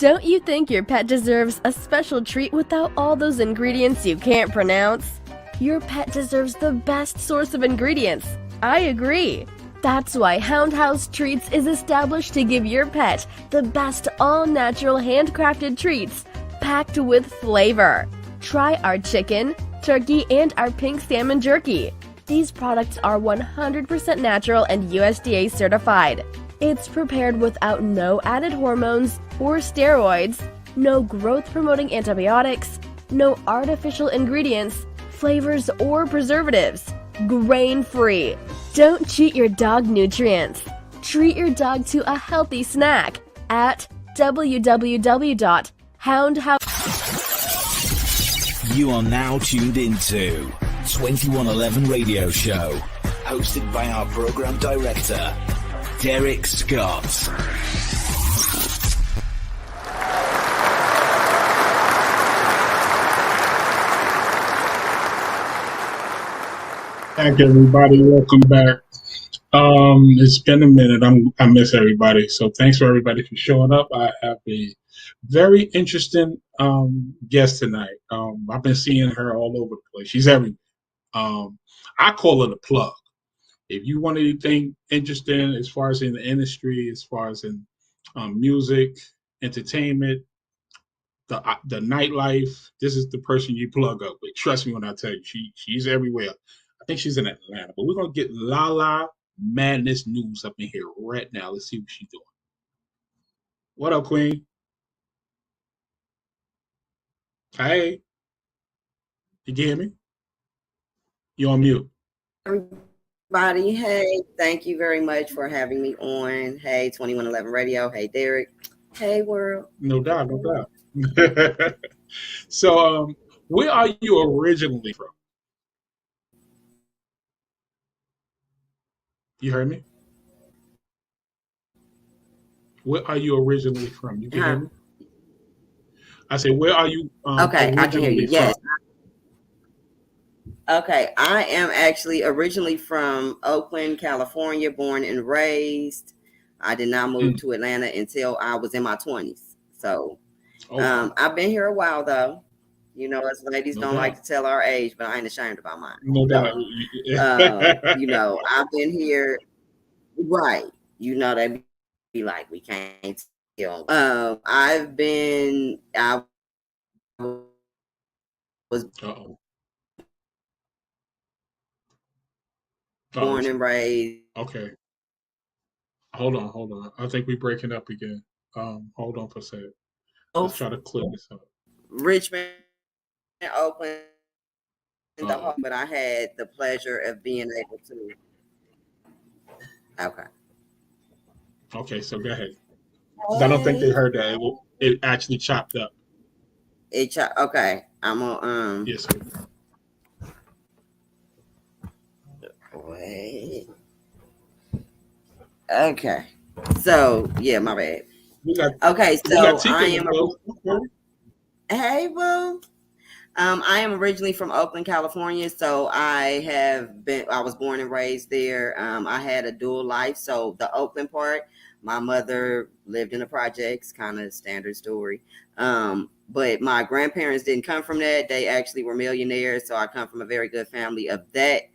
Don't you think your pet deserves a special treat without all those ingredients you can't pronounce? Your pet deserves the best source of ingredients. I agree. That's why Hound House Treats is established to give your pet the best all-natural handcrafted treats packed with flavor. Try our chicken, turkey, and our pink salmon jerky. These products are 100% natural and USDA certified. It's prepared without no added hormones or steroids, no growth-promoting antibiotics, no artificial ingredients, flavors, or preservatives. Grain-free. Don't cheat your dog nutrients. Treat your dog to a healthy snack at www.houndhouse. You are now tuned into 2111 Radio Show, hosted by our program director, Derrick Scott. Back, everybody. Welcome back. It's been a minute. I miss everybody. So thanks for everybody for showing up. I have a very interesting guest tonight. I've been seeing her all over the place. She's everywhere. I call her the plug. If you want anything interesting as far as in the industry, as far as in music, entertainment, the nightlife, this is the person you plug up with. Trust me when I tell you, she's everywhere. I think she's in Atlanta, but we're gonna get Lala Madness news up in here right now. Let's see what she's doing. What up, Queen? Hey, you can hear me? You on mute? Everybody, hey, thank you very much for having me on. Hey, 2111 Radio. Hey, Derrick. Hey, world. No doubt, no doubt. So, where are you originally from? You heard me? Where are you originally from? You can hear me? I said, where are you okay, I can hear you. from? Yes. Okay, I am actually originally from Oakland, California, born and raised. I did not move to Atlanta until I was in my 20s. So I've been here a while, though. You know, us ladies don't like to tell our age, but I ain't ashamed about mine. No doubt. You know, I've been here, right. You know, they be like, we can't tell. I was born and raised. Okay. Hold on. I think we're breaking up again. Hold on for a second. Let's try to clear this up. Richmond, Oakland, but I had the pleasure of being able to. Okay, so go ahead. I don't think they heard that. It actually chopped up. Okay. I'm on Yes, sir. Wait. Okay. So yeah, my bad. Okay, so I am hey, boo. I am originally from Oakland, California. So I was born and raised there. I had a dual life. So the Oakland part, my mother lived in the projects, kind of standard story. But my grandparents didn't come from that. They actually were millionaires. So I come from a very good family of that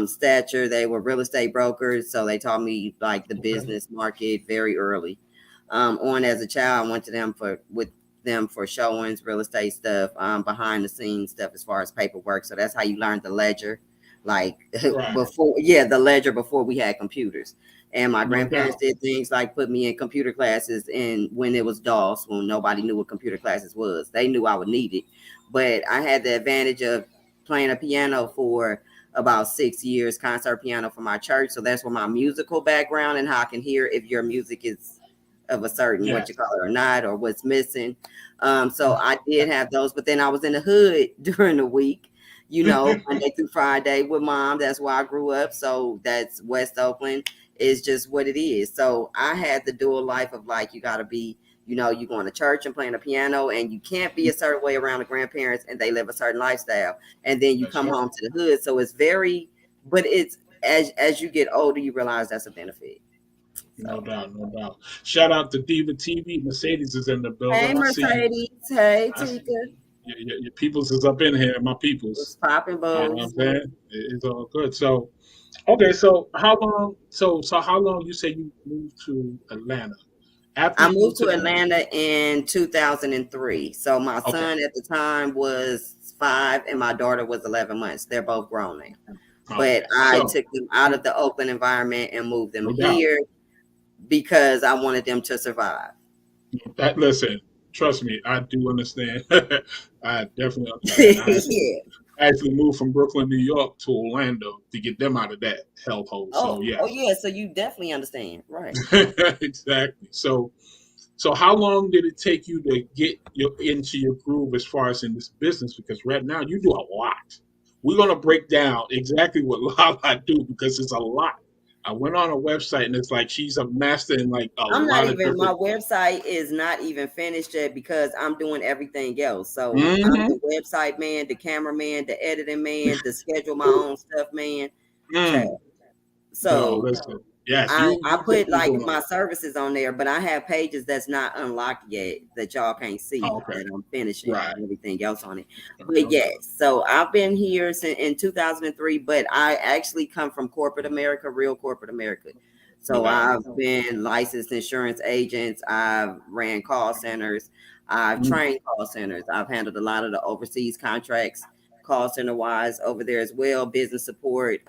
stature. They were real estate brokers. So they taught me like the business market very early. On as a child, I went to them with them for showings, real estate stuff, behind the scenes stuff as far as paperwork. So that's how you learned the ledger, like the ledger before we had computers. And my grandparents did things like put me in computer classes, and when it was DOS, when nobody knew what computer classes was, they knew I would need it. But I had the advantage of playing a piano for about 6 years, concert piano for my church. So that's where my musical background and how I can hear if your music is of a certain what you call it or not, or what's missing. So I did have those, but then I was in the hood during the week, you know, Monday through Friday with mom. That's where I grew up. So that's West Oakland is just what it is. So I had the dual life of like, you got to be, you know, you going to church and playing a piano, and you can't be a certain way around the grandparents and they live a certain lifestyle. And then you come home to the hood. So it's very, but it's as you get older, you realize that's a benefit. No doubt, no doubt. Shout out to Diva TV. Mercedes is in the Hey, building. I see you. Mercedes. Hey, I see Tika. your peoples is up in here. My peoples. What's popping, You know what bows? I'm saying? It's all good. So, okay. So how long? So how long you say you moved to Atlanta? After I you moved moved to to Atlanta. Atlanta in 2003. So my Okay. son at the time was 5 and my daughter was 11 months. They're both grown now. But Okay. I So took them out of the Oakland environment and moved them no doubt. here because I wanted them to survive. Listen, trust me, I do understand. I definitely understand. Yeah. I actually moved from Brooklyn, New York to Orlando to get them out of that hellhole. So Oh yes. yeah. So you definitely understand, right? Exactly. So how long did it take you to get into your groove as far as in this business? Because right now you do a lot. We're gonna break down exactly what Lala do because it's a lot. I went on a website and it's like she's a master in like a I'm not lot of even, my different. website is not even finished yet because I'm doing everything else. So I'm Mm-hmm. the website man, the cameraman, the editing man, the schedule my own stuff man. Mm. Child. No, So listen. Yes, I you put definitely like doing a my lot. services on there, but I have pages that's not unlocked yet that y'all can't Oh, see okay. that I'm finishing Right. and everything else on it. But No yes, doubt. so I've been here since in 2003, but I actually come from corporate America, real corporate America. No So doubt. I've been licensed insurance agents, I've ran call centers, I've Mm. trained call centers, I've handled a lot of the overseas contracts call center wise over there as well. Business support.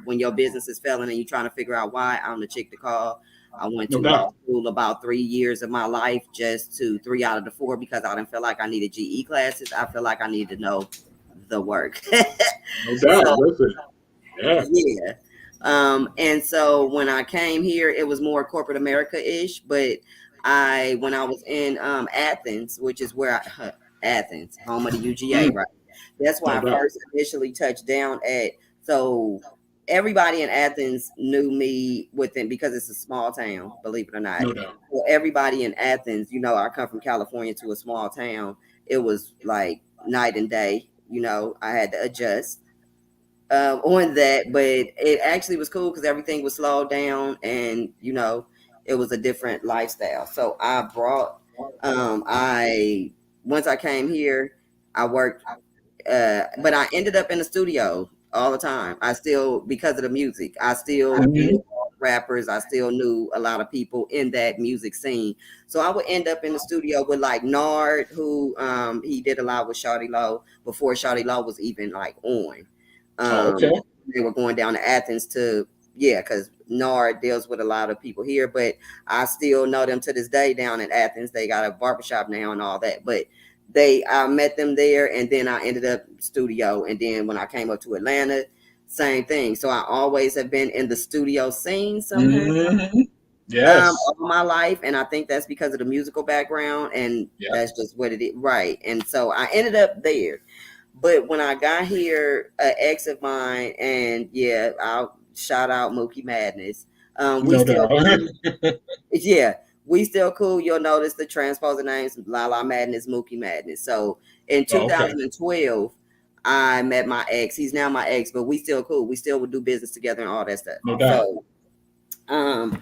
When your business is failing and you're trying to figure out why, I'm the chick to call. I went No to law doubt. school about 3 years of my life, just to 3 out of the 4 because I didn't feel like I needed GE classes. I feel like I needed to know the work. No doubt. So Listen. Yeah. yeah. And so when I came here, it was more corporate America ish. But when I was in Athens, which is where Athens, home of the UGA, Mm. right? That's why No I doubt. first initially touched down at. So everybody in Athens knew me within, because it's a small town, believe it or not. No doubt. Well, everybody in Athens, I come from California to a small town. It was like night and day. I had to adjust on that, but it actually was cool because everything was slowed down and it was a different lifestyle. So I once I came here, I worked, but I ended up in the studio all the time. I still, because of the music, I still knew Mm-hmm. all the rappers. I still knew a lot of people in that music scene. So I would end up in the studio with like Nard, who he did a lot with Shawty Low before Shawty Low was even like on. Oh, okay. They were going down to Athens to, yeah, because Nard deals with a lot of people here, but I still know them to this day down in Athens. They got a barbershop now and all that, but I met them there, and then I ended up studio, and then when I came up to Atlanta, same thing. So I always have been in the studio scene somehow, Mm-hmm. Yes. all my life, and I think that's because of the musical background, and Yeah. that's just what it is, right? And so I ended up there. But when I got here, an ex of mine, and yeah, I'll shout out Mookie Madness. We No still doubt. cool. Yeah, we still cool. You'll notice the transposer names Lala Madness, Mookie Madness. So in Oh, okay. 2012, I met my ex. He's now my ex, but we still cool. We still would do business together and all that stuff. No doubt. So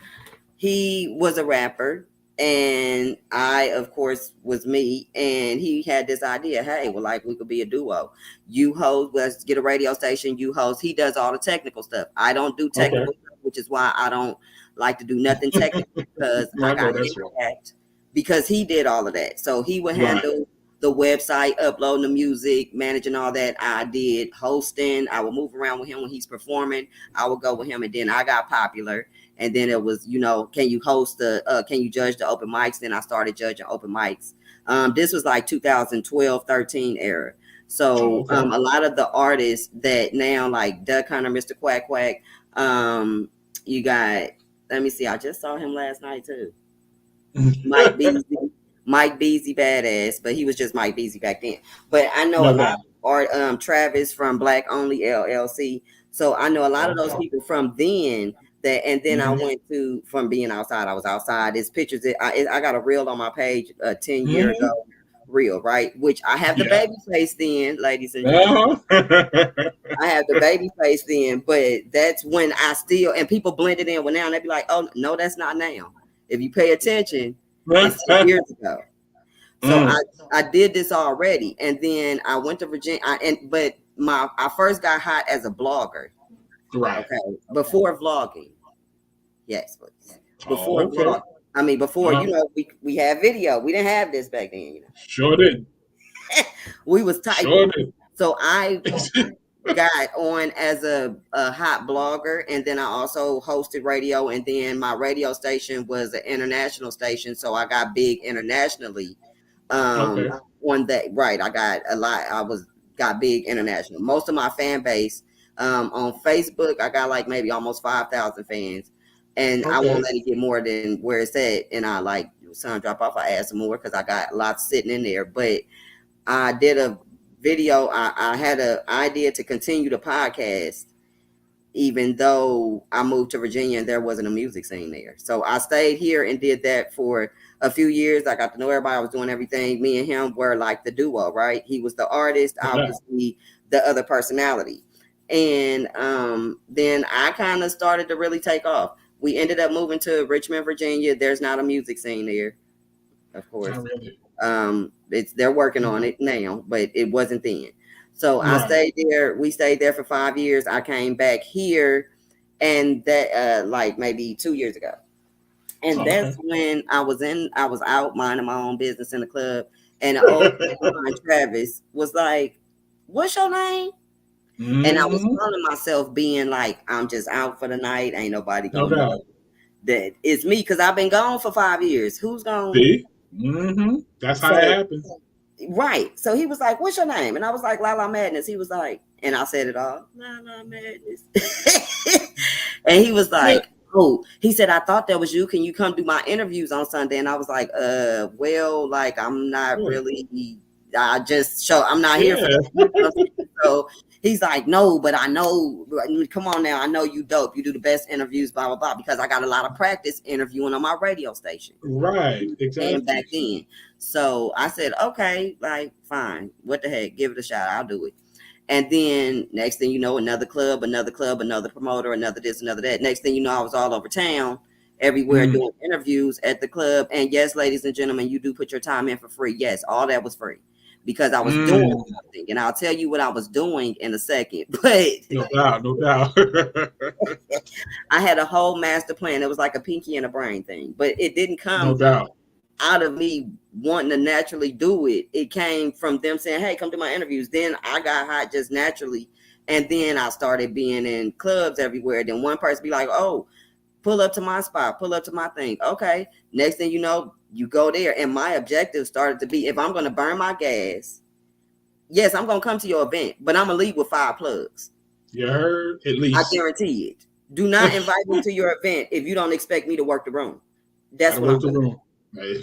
he was a rapper, and I, of course, was me, and he had this idea, hey, well, like, we could be a duo. You host, let's get a radio station, you host. He does all the technical stuff. I don't do Okay. technical stuff, which is why I don't like to do nothing technical, because I I know got that's right. impact, because he did all of that. So he would Right. handle the website, uploading the music, managing all that. I did hosting. I would move around with him when he's performing. I would go with him, and then I got popular. And then it was, can you can you judge the open mics? Then I started judging open mics. This was like 2012, 13 era. Oh, So okay. a lot of the artists that now, like Duck Hunter, Mr. Quack Quack, you got, let me see, I just saw him last night too. Mike Beasley, Mike Beasley badass, but he was just Mike Beasley back then. But I know No a lot doubt. of art, Travis from Black Only LLC. So I know a lot of those Okay. people from then. And then I Mm-hmm. went to, from being outside, I was outside. There's pictures that I got a reel on my page 10 years Mm-hmm. ago real, right? Which I have the baby face then, ladies and gentlemen. I have the baby face then, but that's when I still, and people blend it in with now, and they be like, oh, no, that's not now. If you pay attention, it's 10 years ago. So I did this already, and then I went to Virginia, but I first got hot as a blogger. Right. Okay. Before vlogging. Yes, please. Before vlogging. I mean, before, we had video. We didn't have this back then, Sure did. We was typing. Sure did. So I got on as a hot blogger, and then I also hosted radio, and then my radio station was an international station, so I got big internationally. On that, right? I got a lot. Got big international. Most of my fan base on Facebook, I got like maybe almost 5,000 fans, and I won't let it get more than where it's at. And I like some drop off. I add some more because I got lots sitting in there. But I did a video. I had an idea to continue the podcast, even though I moved to Virginia and there wasn't a music scene there. So I stayed here and did that for a few years. I got to know everybody. I was doing everything. Me and him were like the duo, right? He was the artist. I was the other personality. And then I kind of started to really take off. We ended up moving to Richmond, Virginia. There's not a music scene there, of course. They're working on it now, but it wasn't then. So I stayed there. We stayed there for 5 years. I came back here, and that like maybe 2 years ago. And that's when I was out minding my own business in the club. And the old friend Travis was like, "What's your name?" And I was telling myself, being like, I'm just out for the night. Ain't nobody gonna know that it's me, because I've been gone for 5 years. Who's gonna see? That's how it happens. Right. So he was like, "What's your name?" And I was like, Lala Madness. He was like, and I said it all, Lala Madness. And he was like, "Oh," he said, "I thought that was you. Can you come do my interviews on Sunday?" And I was like, well, like, I'm not really, I'm not here for that. So he's like, "No, but I know, come on now, I know you dope. You do the best interviews, blah, blah, blah," because I got a lot of practice interviewing on my radio station. Right, exactly. And back then. So I said, okay, like, fine. What the heck? Give it a shot. I'll do it. And then next thing you know, another club, another promoter, another this, another that. Next thing you know, I was all over town, everywhere doing interviews at the club. And yes, ladies and gentlemen, you do put your time in for free. Yes, all that was free, because I was doing something. And I'll tell you what I was doing in a second. But no doubt. I had a whole master plan. It was like a pinky and a brain thing, but it didn't come out of me wanting to naturally do it. It came from them saying, "Hey, come to my interviews." Then I got hot just naturally. And then I started being in clubs everywhere. Then one person be like, "Oh, pull up to my spot, pull up to my thing." Okay. Next thing you know, you go there. And my objective started to be, if I'm going to burn my gas, yes, I'm going to come to your event, but I'm going to leave with 5 plugs. You heard? At least. I guarantee it. Do not invite me to your event if you don't expect me to work the room. That's what I'm going to do.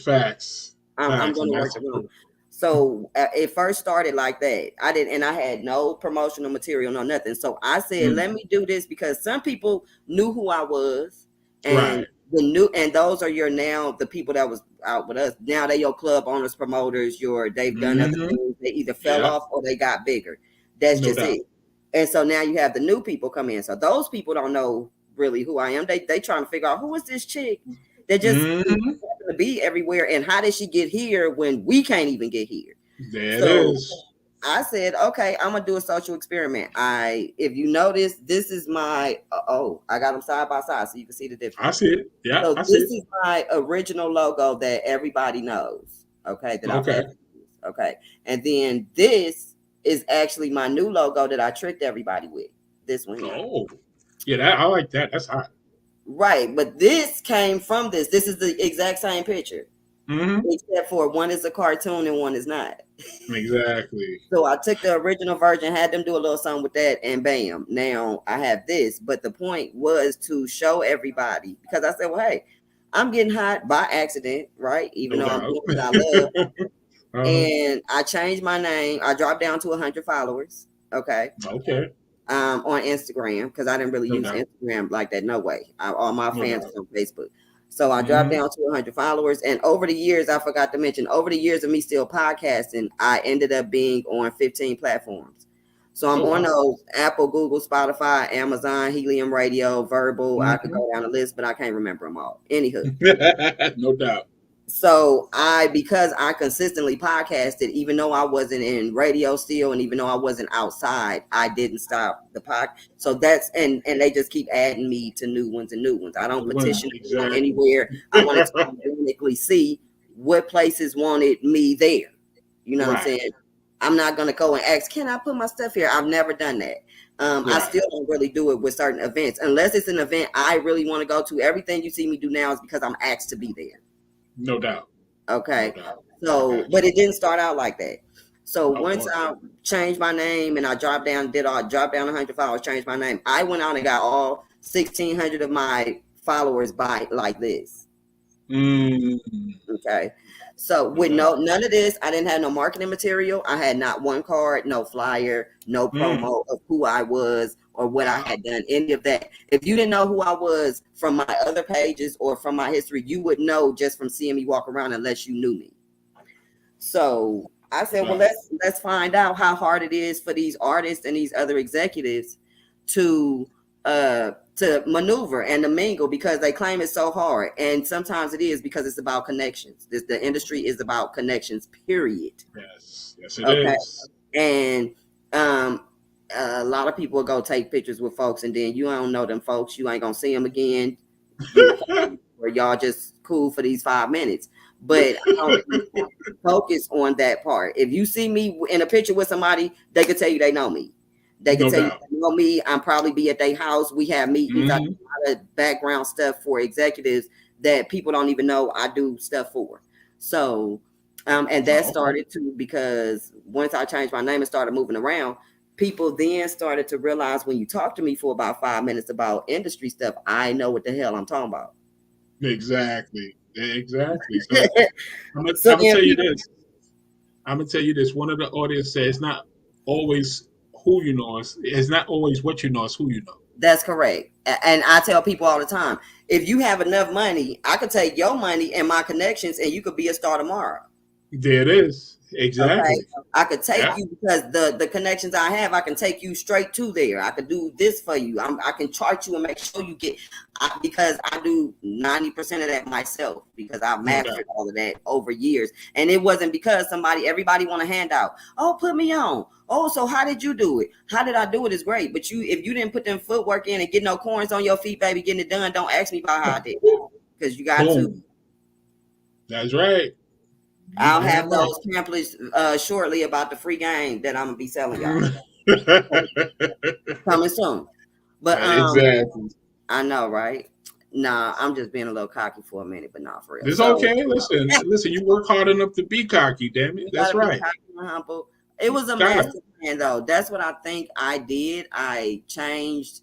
Facts. I'm going to work the room. So it first started like that. I had no promotional material, no nothing. So I said, let me do this, because some people knew who I was, and and those are the people that was out with us. Now they your club owners, promoters, they've done other things. They either fell off or they got bigger. That's just it. And so now you have the new people come in. So those people don't know really who I am. They trying to figure out, who is this chick that just happen to be everywhere, and how did she get here when we can't even get here? There it is. I said, okay, I'm gonna do a social experiment. If you notice, this is my I got them side by side so you can see the difference. I see it. Yeah. So this is my original logo that everybody knows. Okay. Okay. And then this is actually my new logo that I tricked everybody with. This one here. Oh, yeah, I like that. That's hot. Right, but this came from this. This is the exact same picture, except for one is a cartoon and one is not. Exactly. So I took the original version, had them do a little something with that, and bam, now I have this. But the point was to show everybody, because I said, well, hey, I'm getting hot by accident, right? Even though I'm doing what I love. And I changed my name. I dropped down to 100 followers. Okay. On Instagram, because I didn't really use Instagram like that. No way. All my fans are on Facebook. So I dropped down to 100 followers. And over the years, I forgot to mention, over the years of me still podcasting, I ended up being on 15 platforms. So I'm on those: Apple, Google, Spotify, Amazon, Helium Radio, Verbal. I could go down the list, but I can't remember them all. Anywho. No doubt. So because I consistently podcasted, even though I wasn't in radio still, and even though I wasn't outside, I didn't stop the pod. So that's, and they just keep adding me to new ones and new ones. I don't petition anywhere. I wanted to organically see what places wanted me there. You know what I'm saying? I'm not going to go and ask, can I put my stuff here? I've never done that. I still don't really do it with certain events, unless it's an event I really want to go to. Everything you see me do now is because I'm asked to be there. No doubt. Okay. No doubt. So, but it didn't start out like that. So once I changed my name and I dropped down 100 followers, changed my name, I went out and got all 1,600 of my followers by like this. Okay. So with none of this, I didn't have no marketing material. I had not one card, no flyer, no promo of who I was or what I had done, any of that. If you didn't know who I was from my other pages or from my history, you would know just from seeing me walk around unless you knew me. So I said, well, let's find out how hard it is for these artists and these other executives to maneuver and to mingle, because they claim it's so hard. And sometimes it is, because it's about connections. The industry is about connections, period. Yes, it is. And a lot of people will go take pictures with folks, and then you don't know them folks. You ain't gonna see them again. Or y'all just cool for these 5 minutes. But I don't focus on that part. If you see me in a picture with somebody, they can tell you they know me. They can tell you they know me. I'm probably be at their house. We have meetings. I do a lot of background stuff for executives that people don't even know I do stuff for. So, and that started too, because once I changed my name and started moving around, people then started to realize, when you talk to me for about 5 minutes about industry stuff, I know what the hell I'm talking about. Exactly. So I'm gonna tell you this. I'm gonna tell you this. One of the audience says, it's not always who you know, it's not always what you know, it's who you know. That's correct. And I tell people all the time, if you have enough money, I could take your money and my connections, and you could be a star tomorrow. There it is. Exactly. Okay? I could take you, because the connections I have, I can take you straight to there. I could do this for you. I can chart you and make sure you get, because I do 90% of that myself, because I've mastered all of that over years. And it wasn't because everybody want a handout. Oh, put me on. Oh, so how did you do it? How did I do it is great. But if you didn't put them footwork in and get no corns on your feet, baby, getting it done, don't ask me about how I did it, because you got to. That's right. I'll have those pamphlets shortly about the free game that I'm gonna be selling y'all. Coming soon. But exactly. I know, right? Nah, I'm just being a little cocky for a minute, but not for real. It's okay. Listen, you work hard enough to be cocky, damn it. That's right. Humble. It was a master plan, though. That's what I think I did. I changed.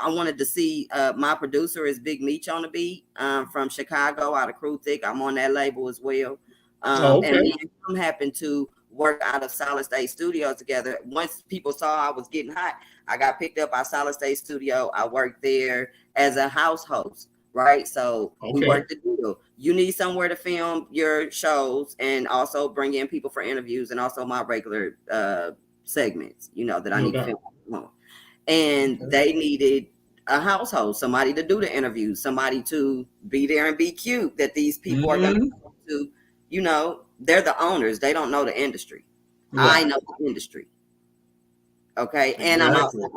I wanted to see, my producer is Big Meech on the Beat, from Chicago, out of Crew Thick. I'm on that label as well. And me and him happened to work out of Solid State Studios together. Once people saw I was getting hot, I got picked up by Solid State Studio. I worked there as a house host, right? So we worked the deal. You need somewhere to film your shows and also bring in people for interviews, and also my regular segments, that I need to film. And they needed a house host, somebody to do the interviews, somebody to be there and be cute, that these people are going to come to. They're the owners. They don't know the industry. Right. I know the industry. Okay. Exactly. And I'm outside.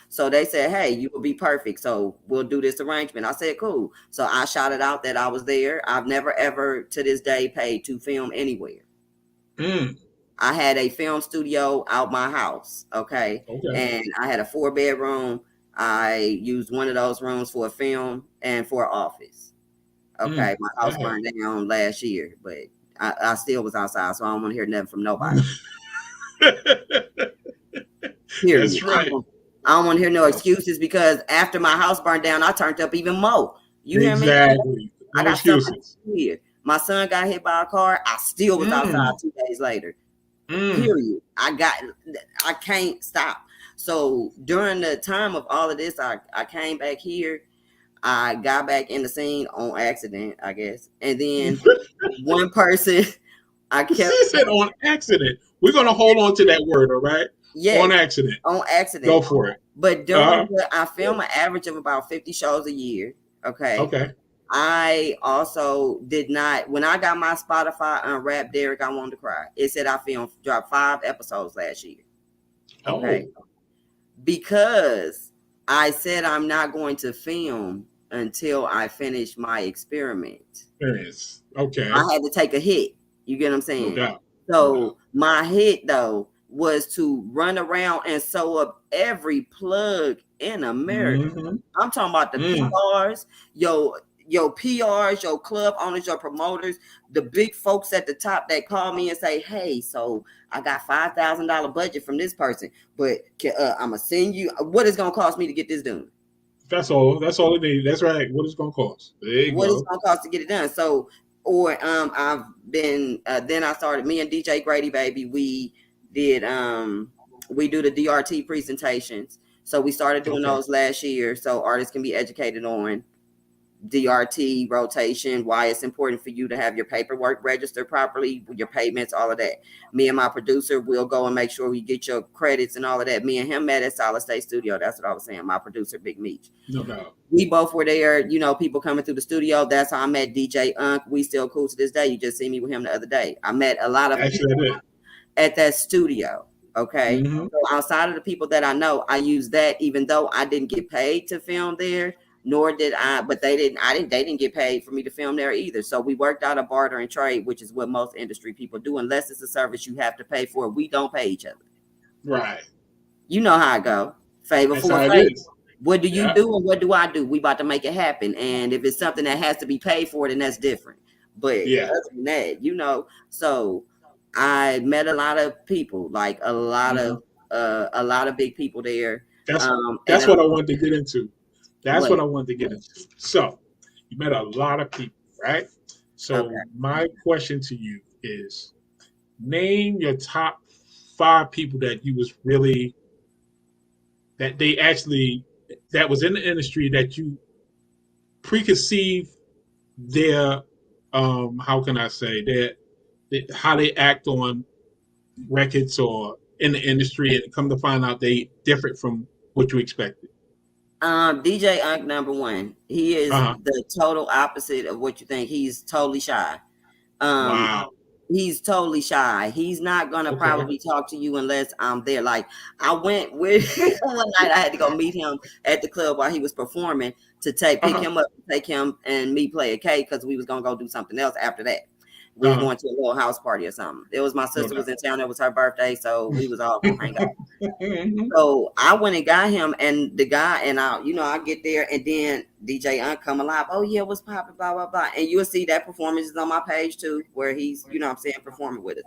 So they said, hey, you will be perfect. So we'll do this arrangement. I said, cool. So I shouted out that I was there. I've never, ever to this day paid to film anywhere. I had a film studio out my house. Okay. And I had a 4-bedroom. I used one of those rooms for a film and for an office. Okay. My house burned down last year, but I still was outside, so I don't want to hear nothing from nobody. Period. That's right. I don't want to hear no excuses, because after my house burned down, I turned up even more. You hear me? Exactly. I got excuses. Here. My son got hit by a car. I still was outside 2 days later. Period. I can't stop. So during the time of all of this, I came back here. I got back in the scene on accident, I guess. And then one person I kept. She said on accident. We're gonna hold on to that word, all right? Yeah, on accident. On accident. Go for it. But during I film an average of about 50 shows a year. Okay. Okay. I also did not, when I got my Spotify Unwrapped Derrick, I wanted to cry. It said I dropped 5 episodes last year. Okay. Oh. Because I said I'm not going to film until I finish my experiment. Experience. Okay. I had to take a hit. You get what I'm saying? No doubt. So my hit though was to run around and sew up every plug in America. Mm-hmm. I'm talking about the PRs, your PRs, your club owners, your promoters, the big folks at the top that call me and say, hey, so I got $5,000 budget from this person, but I'm going to send you, what is going to cost me to get this done? That's all it needs. That's right. What is going to cost? What is going to cost to get it done? So, or I've been, then I started, me and DJ Grady, baby, we do the DRT presentations. So we started doing those last year so artists can be educated on DRT rotation, why it's important for you to have your paperwork registered properly, your payments, all of that. Me and my producer will go and make sure we get your credits and all of that. Me and him met at Solid State Studio. That's what I was saying. My producer, Big Meech. No doubt. We both were there, people coming through the studio. That's how I met DJ Unk. We still cool to this day. You just see me with him the other day. I met a lot of people at that studio. Okay. Mm-hmm. So outside of the people that I know, I use that even though I didn't get paid to film there, nor did I, but they didn't get paid for me to film there either. So we worked out a barter and trade, which is what most industry people do, unless it's a service you have to pay for. We don't pay each other. Right. You know how I go. Favor for a favor. What do you do and what do I do? We about to make it happen. And if it's something that has to be paid for, then that's different. But other than that, so I met a lot of people, like a lot of big people there. That's what I wanted to get into. That's what I wanted to get into. So you met a lot of people, right? So my question to you is, name your top 5 people that you was really, that was in the industry that you preconceived their, how can I say, how they act on records or in the industry, and come to find out they different from what you expected. DJ Unk, number 1. He is the total opposite of what you think. He's totally shy. Wow. He's totally shy. He's not gonna probably talk to you unless I'm there. Like I went with one night, I had to go meet him at the club while he was performing to pick him up, take him and me play a cake because we was gonna go do something else after that. We were going to a little house party or something. It was my sister was in town. It was her birthday, so we was all gonna hang out. So I went and got him, and the guy, and I get there, and then DJ Unk come alive. Oh yeah, what's poppin'? Blah blah blah. And you'll see that performance is on my page too, where he's, performing with us,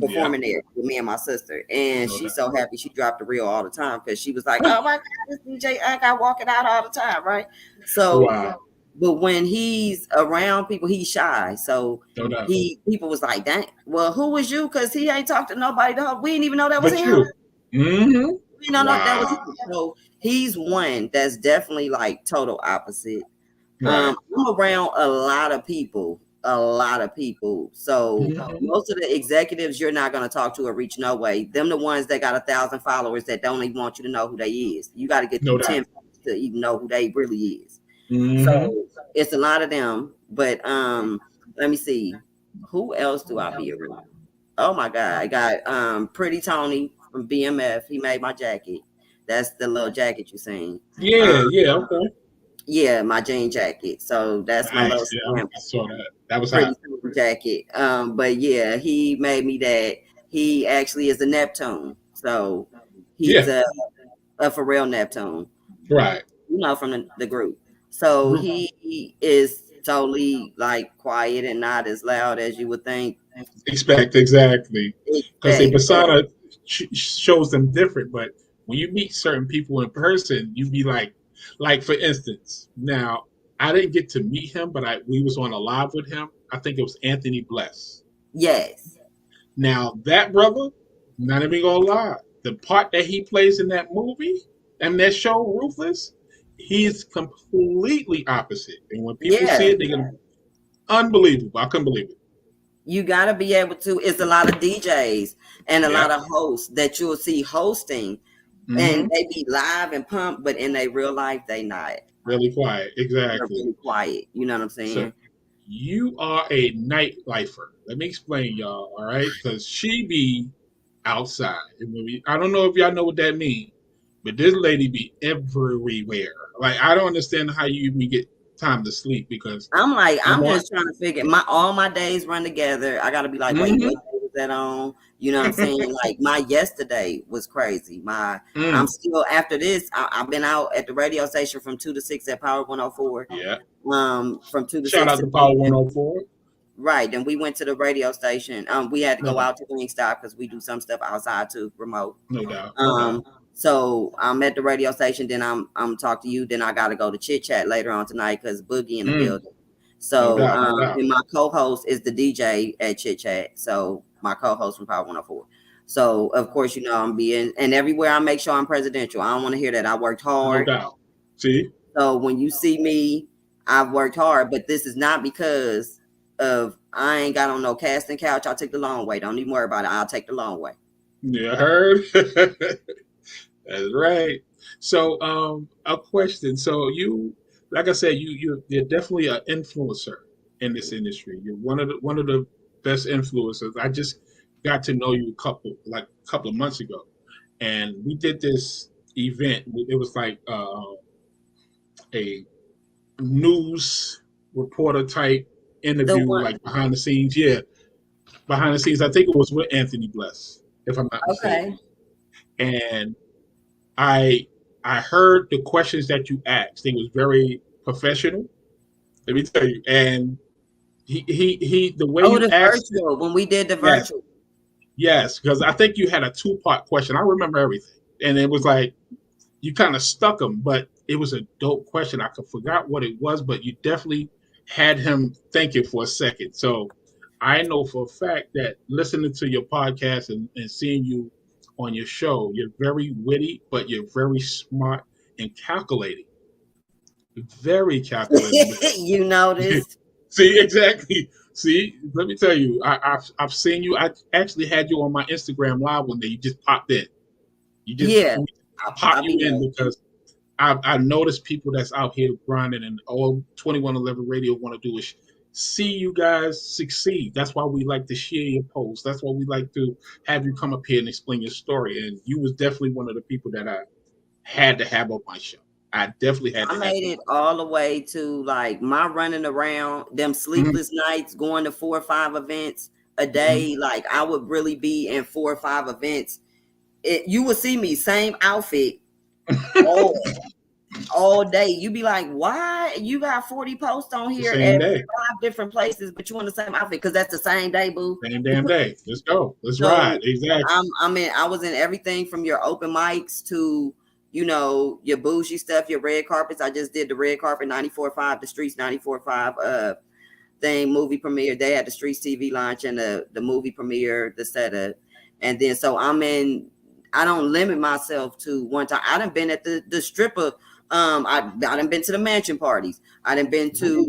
performing there with me and my sister. And she's so happy she dropped the reel all the time because she was like, "Oh my God, this DJ Unk, I walk it out all the time, right?" So. Wow. But when he's around people, he's shy. So people was like, dang, well, who was you? Because he ain't talked to nobody. We didn't even know that was him. Mm-hmm. We didn't know that was him. So he's one that's definitely like total opposite. Right. I'm around a lot of people. So most of the executives you're not going to talk to or reach no way. Them the ones that got 1,000 followers that don't even want you to know who they is. You got to get 10 to even know who they really is. Mm-hmm. So it's a lot of them, but let me see, who else do I be around? Oh my God, I got Pretty Tony from BMF. He made my jacket. That's the little jacket you seen. Okay. Yeah, my jean jacket. So that's my little I saw that. That was Pretty Tony jacket. But yeah, he made me that. He actually is a Neptune, so he's a for real Neptune, right? From the group. So he is totally like quiet and not as loud as you would think. Exactly. Because the persona shows them different. But when you meet certain people in person, you be like for instance, now I didn't get to meet him, but we was on a live with him. I think it was Anthony Bless. Yes. Now that brother, not even gonna lie, the part that he plays in that movie and that show, Ruthless. He's completely opposite. And when people see it, they're gonna unbelievable. I couldn't believe it. You gotta be able to. It's a lot of DJs and a lot of hosts that you'll see hosting, and they be live and pumped, but in their real life, they not really quiet. Exactly, they're really quiet. You know what I'm saying? So you are a nightlifer. Let me explain, y'all. All right, because she be outside. I don't know if y'all know what that means, but this lady be everywhere. Like I don't understand how you even get time to sleep because I'm just trying to figure all my days run together. I gotta be like, wait, what day was that on? You know what I'm saying? Like my yesterday was crazy. I'm still after this. I've been out at the radio station from 2 to 6 at Power 104. Yeah. From 2 to 6. Shout out to Power 104. Right. Then we went to the radio station. We had to go out to Wingstop because we do some stuff outside too, remote. No doubt. So I'm at the radio station, then I'm talk to you, then I gotta go to Chit Chat later on tonight because Boogie in the building. So and my co-host is the DJ at Chit Chat. So my co-host from Power 104. So of course, you know, I'm being and everywhere I make sure I'm presidential. I don't want to hear that. I worked hard. No doubt. See? So when you see me, I've worked hard, but this is not because of I ain't got on no casting couch. I'll take the long way. Don't even worry about it. I'll take the long way. Yeah, I heard. That's right. So, a question. So, you, like I said, you're definitely an influencer in this industry. You're one of the best influencers. I just got to know you a couple of months ago, and we did this event. It was like a news reporter type interview, like behind the scenes. Yeah, behind the scenes. I think it was with Anthony Bless, if I'm not mistaken. And I heard the questions that you asked. They was very professional. Let me tell you. And he the way you asked virtual, when we did the virtual. Yes, because I think you had a 2-part question. I remember everything. And it was like you kind of stuck him, but it was a dope question. I forgot what it was, but you definitely had him thinking for a second. So I know for a fact that listening to your podcast and seeing you on your show, you're very witty, but you're very smart and calculating. Very calculating. You noticed. See, exactly. See, let me tell you, I've seen you. I actually had you on my Instagram live one day. You just popped in. I popped you in because I noticed people that's out here grinding, and all 2111 Radio want to do is see you guys succeed. That's why we like to share your posts. That's why we like to have you come up here and explain your story. And you was definitely one of the people that I had to have on my show. I definitely had to. I made it all the way to like my running around, them sleepless nights, going to 4 or 5 events a day. Like I would really be in 4 or 5 events. You would see me same outfit all day. You be like, why you got 40 posts on here at 5 different places, but you in the same outfit? Because that's the same day, boo. Same damn day. Let's go. Let's ride. Exactly. I was in everything from your open mics to, you know, your bougie stuff, your red carpets. I just did the red carpet 94.5, the Streets 94.5 thing, movie premiere. They had the Streets TV launch and the movie premiere, the setup. And then so I don't limit myself to one time. I done been at the stripper. I done been to the mansion parties. I done been to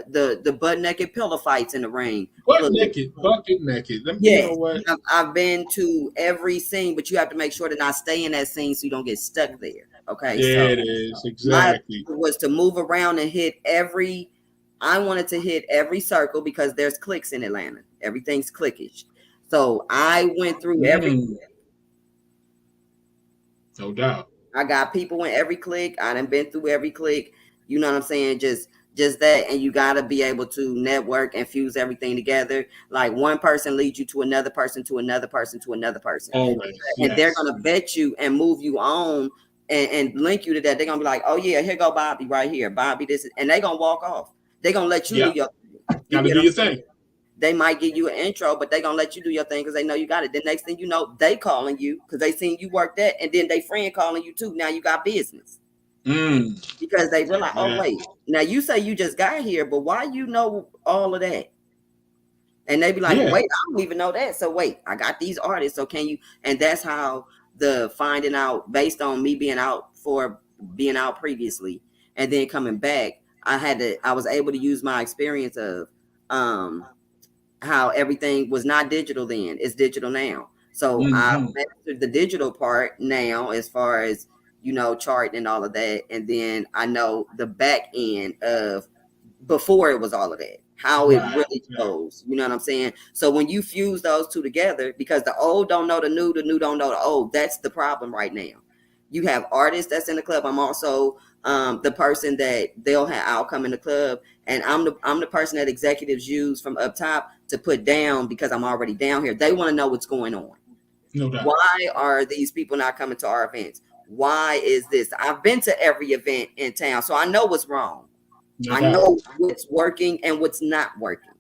the butt naked pillow fights in the ring. Bucket naked. Yeah, you know what? I've been to every scene, but you have to make sure to not stay in that scene so you don't get stuck there. Okay. Yeah, so it is exactly. Was to move around and hit every. I wanted to hit every circle because there's clicks in Atlanta. Everything's clickish. So I went through everything. No doubt. I got people in every click. I done been through every click. You know what I'm saying? Just that. And you got to be able to network and fuse everything together. Like one person leads you to another person, to another person, to another person. Always. And they're going to vet you and move you on and link you to that. They're going to be like, oh, yeah, here go Bobby right here. Bobby, this is, and they're going to walk off. They're going to let you do your thing. Got to do your thing. They might give you an intro, but they're going to let you do your thing because they know you got it. The next thing you know, they calling you because they seen you work that. And then they friend calling you too. Now you got business. Because they realize, oh, wait. Now you say you just got here, but why you know all of that? And they be like, wait, I don't even know that. So wait, I got these artists. So can you? And that's how the finding out based on me being out previously. and then coming back, I was able to use my experience of how everything was not digital then, it's digital now. So I mastered the digital part now as far as, charting and all of that. And then I know the back end of before it was all of that, how it really goes. You know what I'm saying? So when you fuse those two together, because the old don't know the new don't know the old, that's the problem right now. You have artists that's in the club. I'm also the person that I'll come in the club, and I'm the person that executives use from up top to put down because I'm already down here. They want to know what's going on. No doubt. Why are these people not coming to our events? Why is this? I've been to every event in town, so I know what's wrong. I know what's working and what's not working.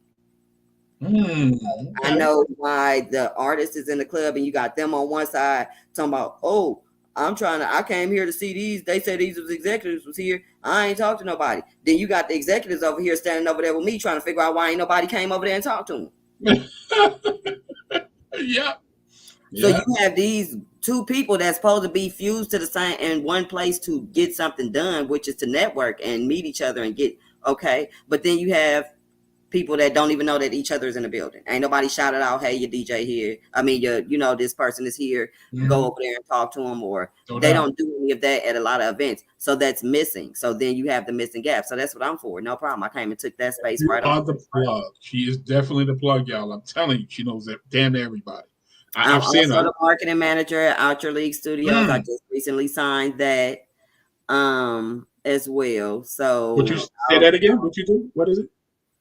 Okay. I know why the artist is in the club and you got them on one side talking about, oh, I came here to see these. They said these was executives was here. I ain't talked to nobody. Then you got the executives over here standing over there with me trying to figure out why ain't nobody came over there and talked to them. Yeah. So you have these two people that's supposed to be fused to the same in one place to get something done, which is to network and meet each other and get okay. But then you have people that don't even know that each other is in the building. Ain't nobody shouted out, hey, your DJ here. I mean, this person is here. Go over there and talk to them, or they don't do any of that at a lot of events. So that's missing. So then you have the missing gap. So that's what I'm for. No problem. I came and took that space right on. The plug. She is definitely the plug, y'all. I'm telling you, she knows that damn everybody. I'm also the marketing manager at Out Your League Studios. I just recently signed that as well. So would you say that again? What you do? What is it?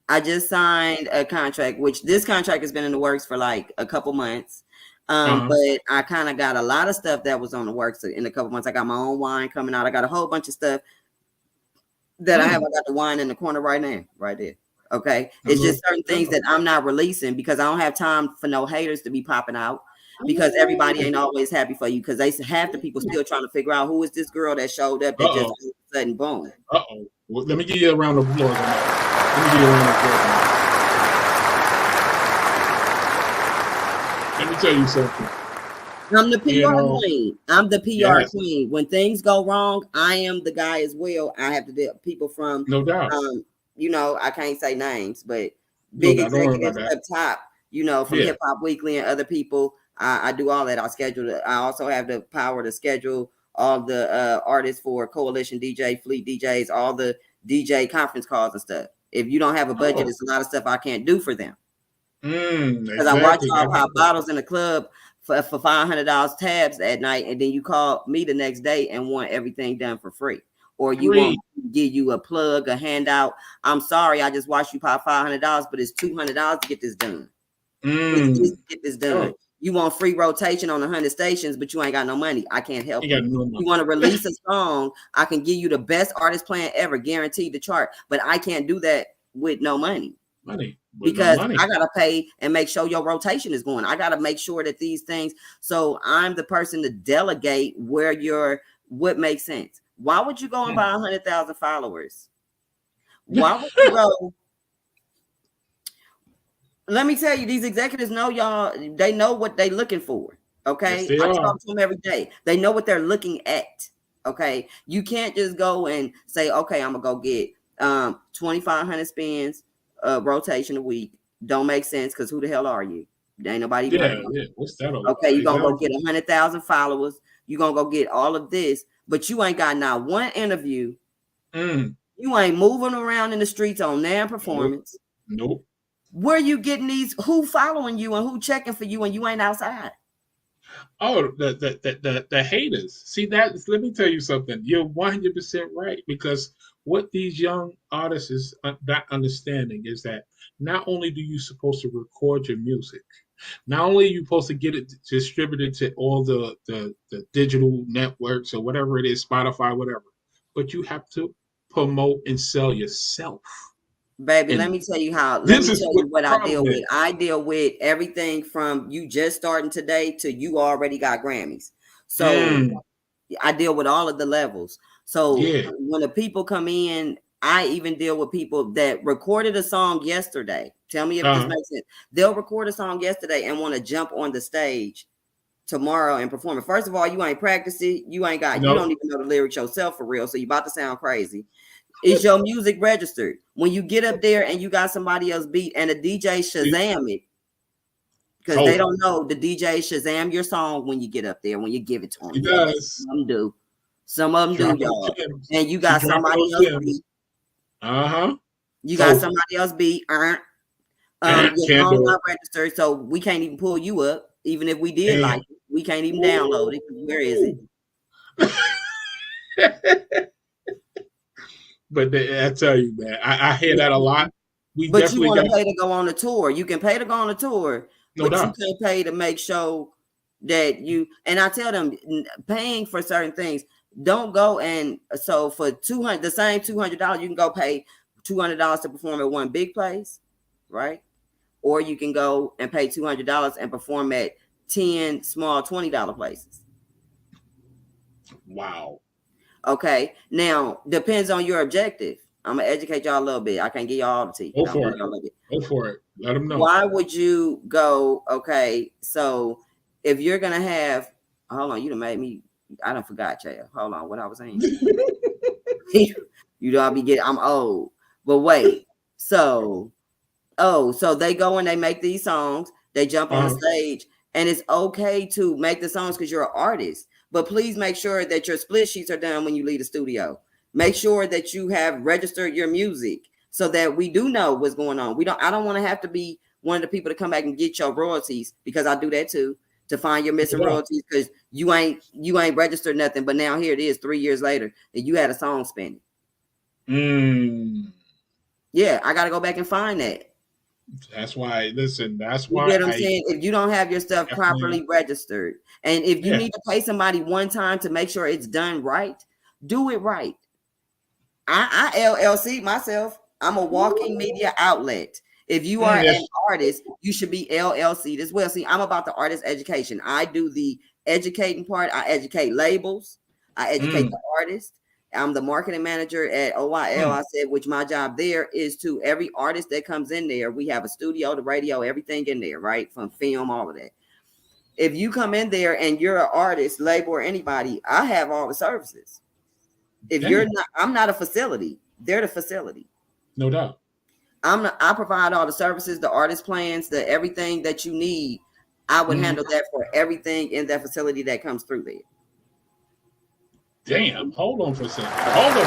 I just signed a contract, which this contract has been in the works for like a couple months. But I kind of got a lot of stuff that was on the works in a couple months. I got my own wine coming out. I got a whole bunch of stuff that I have. I got the wine in the corner right now, right there. Okay. It's just certain things that I'm not releasing because I don't have time for no haters to be popping out, because everybody ain't always happy for you, because they half the people still trying to figure out who is this girl that showed up that just all of a sudden boom. Well, let me give you a round of applause on that. Let me tell you something. I'm the PR queen. I'm the PR queen. When things go wrong, I am the guy as well. I have to deal with people from no doubt. I can't say names, but big executives up top, from Hip Hop Weekly and other people. I do all that. I also have the power to schedule all the artists for Coalition DJ, Fleet DJs, all the DJ conference calls and stuff. If you don't have a budget, there's a lot of stuff I can't do for them. Because I watch y'all pop bottles in the club for $500 tabs at night, and then you call me the next day and want everything done for free. Or you want to give you a plug, a handout. I'm sorry, I just watched you pop $500, but it's $200 to get this done. Get this done. You want free rotation on 100 stations, but you ain't got no money. I can't help you. You want to release a song, I can give you the best artist playing ever, guaranteed to chart, but I can't do that with no money. Because I gotta pay and make sure your rotation is going. I gotta make sure that these things. So I'm the person to delegate what makes sense. Why would you go and buy 100,000 followers? Why would you go? Let me tell you, these executives know y'all. They know what they're looking for. Okay, I talk to them every day. They know what they're looking at. Okay, you can't just go and say, okay, I'm gonna go get 2,500 spins rotation a week. Don't make sense, because who the hell are you? There ain't nobody. What's that? Okay, you're gonna go get 100,000 followers. You're gonna go get all of this, but you ain't got not one interview. You ain't moving around in the streets on their performance. Nope. Where you getting these? Who following you and who checking for you and you ain't outside? Oh, the haters. See that? Let me tell you something. You're 100% right, because what these young artists is not understanding is that not only do you supposed to record your music, not only are you supposed to get it distributed to all the digital networks or whatever it is, Spotify, whatever, but you have to promote and sell yourself. Baby, let me tell you how. Let me tell you what I deal with. I deal with everything from you just starting today to you already got Grammys. So I deal with all of the levels. So when the people come in, I even deal with people that recorded a song yesterday. Tell me if this makes sense. They'll record a song yesterday and want to jump on the stage tomorrow and perform it. First of all, you ain't practiced it. You don't even know the lyrics yourself for real. So you about to sound crazy. Is your music registered? When you get up there and you got somebody else beat and the DJ Shazam it, because they don't know the DJ Shazam your song when you get up there, when you give it to them. He does. Some of them do. Some of them do, y'all. And you got somebody else beat. You got somebody else beat. Your song not registered, so we can't even pull you up. Even if we did like it, we can't even download it. Where is it? But I tell you, man, I hear that a lot. But you want to pay to go on the tour. You can pay to go on the tour, but you can't pay to make sure that you. And I tell them, paying for certain things, don't go and so for $200, the same $200, you can go pay $200 to perform at one big place, right? Or you can go and pay $200 and perform at 10 small $20 places. Wow. Okay. Now, depends on your objective. I'm going to educate y'all a little bit. I can't give y'all all the tea. Go for it. Go for it. Let them know. Why would you go? Okay. So if you're going to have, hold on, you done made me, I done forgot, Chad. Hold on, what I was saying. You know, I'm old. But wait. So they go and they make these songs. They jump on the stage. And it's okay to make the songs because you're an artist. But please make sure that your split sheets are done when you leave the studio. Make sure that you have registered your music so that we do know what's going on. I don't want to have to be one of the people to come back and get your royalties, because I do that too, to find your missing royalties because you ain't registered nothing. But now here it is 3 years later and you had a song spinning. Yeah, I got to go back and find that. That's why. Listen, that's why. You get what I'm saying? If you don't have your stuff properly registered, and if you need to pay somebody one time to make sure it's done right, do it right. I LLC myself. I'm a walking media outlet. If you are an artist, you should be LLC'd as well. See, I'm about the artist education. I do the educating part. I educate labels. I educate the artist. I'm the marketing manager at OYL. I said, which my job there is to every artist that comes in there. We have a studio, the radio, everything in there, right? From film, all of that. If you come in there and you're an artist, label, or anybody, I have all the services. If you're not, I'm not a facility. They're the facility. No doubt. I provide all the services, the artist plans, the everything that you need. I would handle that for everything in that facility that comes through there. Damn, hold on for a second. Hold on.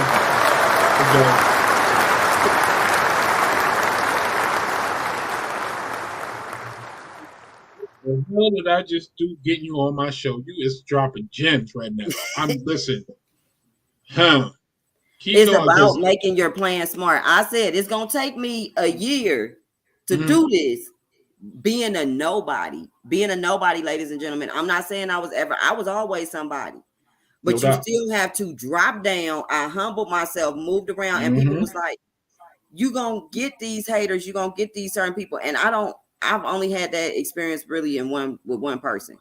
The hell did I just do getting you on my show? You is dropping gems right now. I'm listening. It's about making your plan smart. I said it's gonna take me a year to do this. Being a nobody, ladies and gentlemen. I'm not saying I was always somebody. But you still have to drop down. I humbled myself, moved around, and people was like, you gonna get these haters, you gonna get these certain people. And I've only had that experience really with one person.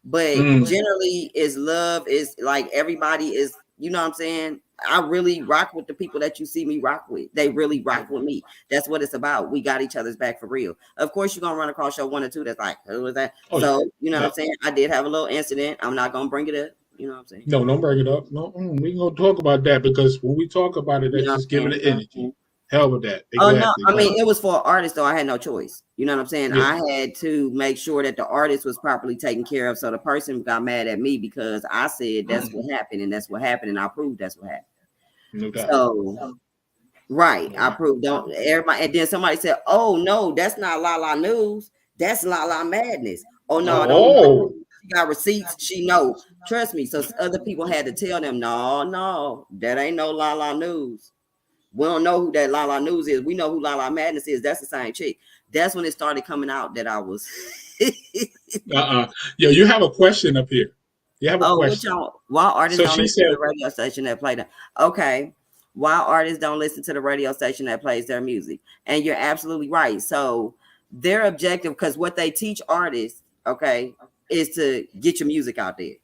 But generally is love, is like everybody is, you know what I'm saying? I really rock with the people that you see me rock with. They really rock with me. That's what it's about. We got each other's back for real. Of course, you're gonna run across your one or two that's like, who was that? So you know what I'm saying? I did have a little incident. I'm not gonna bring it up. You know what I'm saying? No, don't bring it up. No, we ain't gonna talk about that, because when we talk about it, that's just giving it energy. Hell with that. Exactly. Oh no, I mean it was for an artist, so I had no choice. You know what I'm saying? Yeah. I had to make sure that the artist was properly taken care of. So the person got mad at me because I said that's what happened, and that's what happened, and I proved that's what happened. No doubt. So right, I proved. Don't everybody, and then somebody said, "Oh no, that's not Lala News. That's Lala Madness." Oh no, no. She got receipts. She know. Trust me. So other people had to tell them, no, that ain't no Lala News. We don't know who that Lala News is. We know who Lala Madness is. That's the same chick. That's when it started coming out that I was. Yeah, you have a question up here. You have a question. Why artists don't listen to the radio station that play them? Okay. Why artists don't listen to the radio station that plays their music? And you're absolutely right. So their objective, because what they teach artists, okay, is to get your music out there.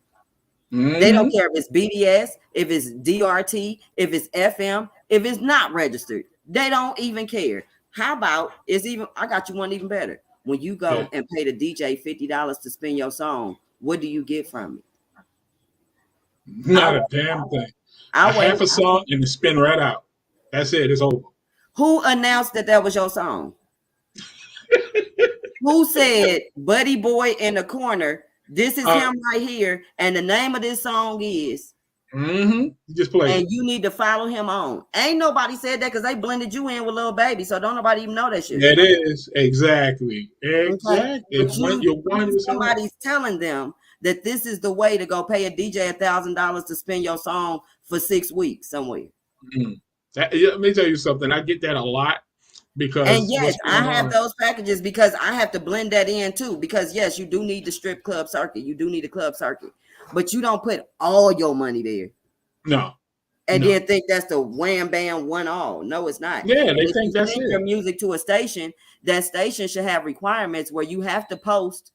They don't care if it's BDS, if it's DRT, if it's FM, if it's not registered. They don't even care. How about I got you one even better. When you go and pay the DJ $50 to spin your song, what do you get from it? Not a damn thing. Half a song and it spin right out. That's it. It's over. Who announced that was your song? Who said, Buddy Boy in the corner, this is him right here, and the name of this song is? You just play and you need to follow him on. Ain't nobody said that because they blended you in with Lil Baby, so don't nobody even know that shit. It is exactly. Okay? Somebody's telling them that this is the way to go pay a DJ $1,000 to spin your song for 6 weeks somewhere. Let me tell you something. I get that a lot because. And yes, I have those packages because I have to blend that in too. Because yes, you do need the strip club circuit. You do need a club circuit, but you don't put all your money there. No. And then think that's the wham bam one all. No, it's not. Yeah, they think that's it. Your music to a station, that station should have requirements where you have to post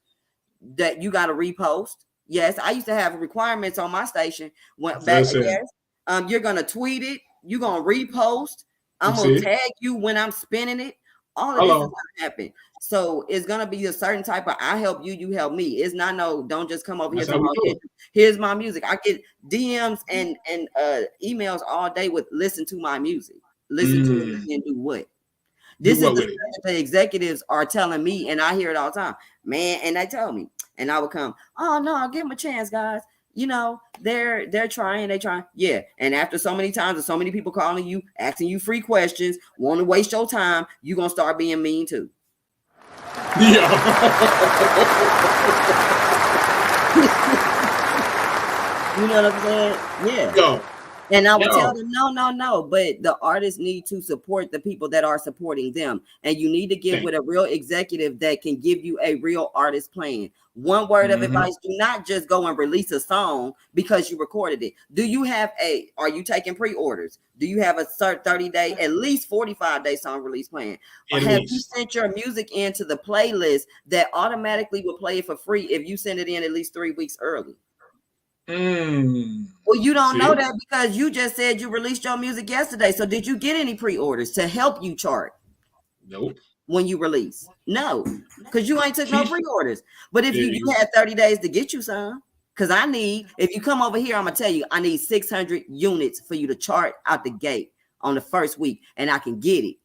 that you got to repost. Yes, I used to have requirements on my station. You're gonna tweet it, you're gonna repost, I'm gonna tag you when I'm spinning it. All of this is gonna happen. So it's gonna be a certain type of I help you, you help me. It's not don't just come over here. Here's my music. I get DMs and emails all day with listen to my music. Listen to it and do what? This is the executives are telling me, and I hear it all the time, man. And they tell me, and I would come, oh no, I'll give them a chance, guys. You know, they're trying, yeah. And after so many times and so many people calling you, asking you free questions, want to waste your time, you're gonna start being mean too. Yeah. You know what I'm saying? Yeah. Yo. And I would tell them, no. But the artists need to support the people that are supporting them. And you need to get with a real executive that can give you a real artist plan. One word of advice, do not just go and release a song because you recorded it. Are you taking pre-orders? Do you have a 30-day, at least 45-day song release plan? Or have you sent your music into the playlist that automatically will play it for free if you send it in at least 3 weeks early? Well, you don't know that because you just said you released your music yesterday. So did you get any pre-orders to help you chart? Nope. When you release? No, because you ain't took no pre-orders. But if you had 30 days to get you some, because if you come over here, I'm going to tell you, I need 600 units for you to chart out the gate on the first week, and I can get it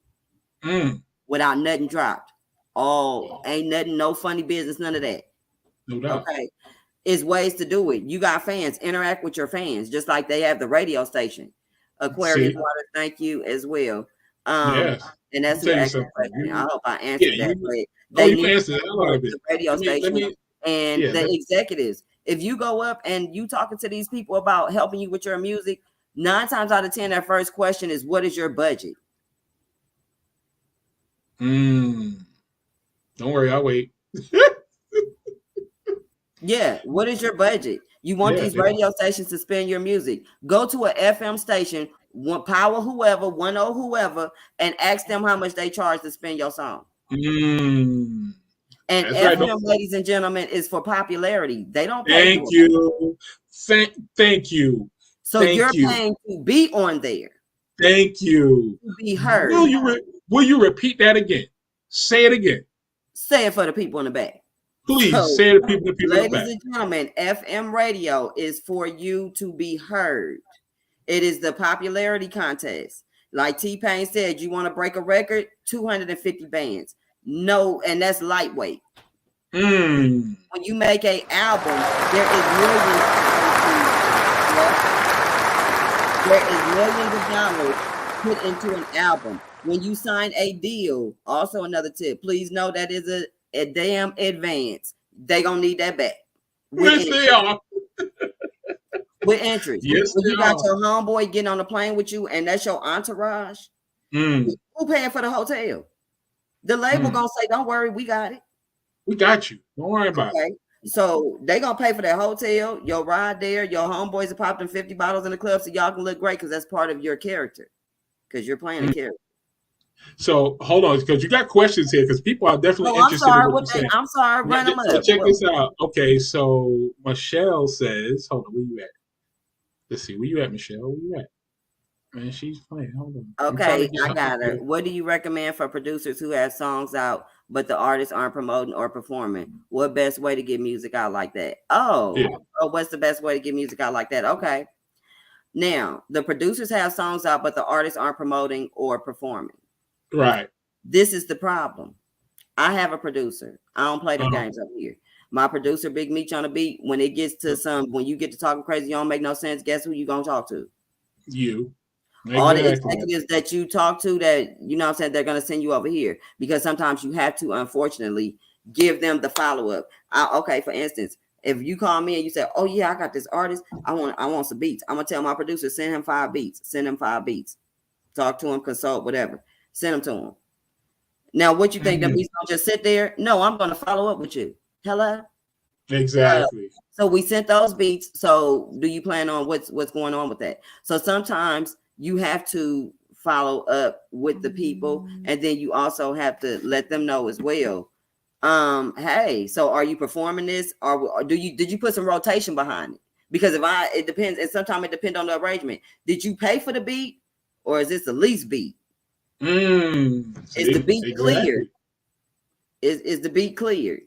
without nothing dropped. Ain't nothing, no funny business, none of that. No doubt. Okay. Is ways to do it. You got fans, interact with your fans, just like they have the radio station. Aquarius Water, thank you as well. Yes. And that's an excellent question. I hope I answered that. They need the radio station and the executives. If you go up and you talking to these people about helping you with your music, 9 times out of 10, their first question is, what is your budget? Don't worry, I'll wait. Yeah, what is your budget? You want these radio stations to spin your music. Go to a FM station, Power whoever, 10 whoever, and ask them how much they charge to spin your song. And that's FM, ladies and gentlemen, is for popularity. They don't pay. Thank you. Thank you. So you're paying to be on there. Thank you. To be heard. Will you repeat that again? Say it again. Say it for the people in the back. Please say it to people in the back. Ladies and gentlemen, FM radio is for you to be heard. It is the popularity contest. Like T-Pain said, you want to break a record, 250 bands. No, and that's lightweight. When you make an album, there is millions put into an album. When you sign a deal, also another tip, please know that is a damn advance. They gonna need that back. Yes, they are. With interest. Yes, when you got your homeboy getting on the plane with you, and that's your entourage. Who paying for the hotel? The label gonna say, "Don't worry, we got it. We got you. Don't worry about it." So they gonna pay for that hotel, your ride there. Your homeboys are popping 50 bottles in the club, so y'all can look great because that's part of your character. Because you're playing a character. So hold on, because you got questions here. Because people are definitely interested in what you're saying. I'm sorry, run them up. So check this out. Okay, so Michelle says, "Hold on, where you at? Let's see, where you at, Michelle? Where you at? Man, she's playing. Hold on. Okay, I got her. What do you recommend for producers who have songs out, but the artists aren't promoting or performing? What best way to get music out like that? What's the best way to get music out like that? Okay. Now, the producers have songs out, but the artists aren't promoting or performing. Right. This is the problem. I have a producer. I don't play the games up here. My producer, Big Meech on the beat, when it gets to when you get to talking crazy, you don't make no sense, guess who you gonna talk to? You. Exactly. All the executives that you talk to that, you know what I'm saying, they're going to send you over here because sometimes you have to, unfortunately, give them the follow-up. Okay, for instance, if you call me and you say, oh, yeah, I got this artist. I want some beats. I'm going to tell my producer, send him 5 beats. Send him 5 beats. Talk to him, consult, whatever. Send them to him. Now, what you think, them beats don't just sit there? No, I'm going to follow up with you. Hello? Exactly. So we sent those beats. So do you plan on what's going on with that? So sometimes you have to follow up with the people, and then you also have to let them know as well. Hey, so are you performing this, or did you put some rotation behind it? Because it depends, and sometimes it depends on the arrangement. Did you pay for the beat, or is this a lease beat? Is the beat cleared? Is the beat cleared?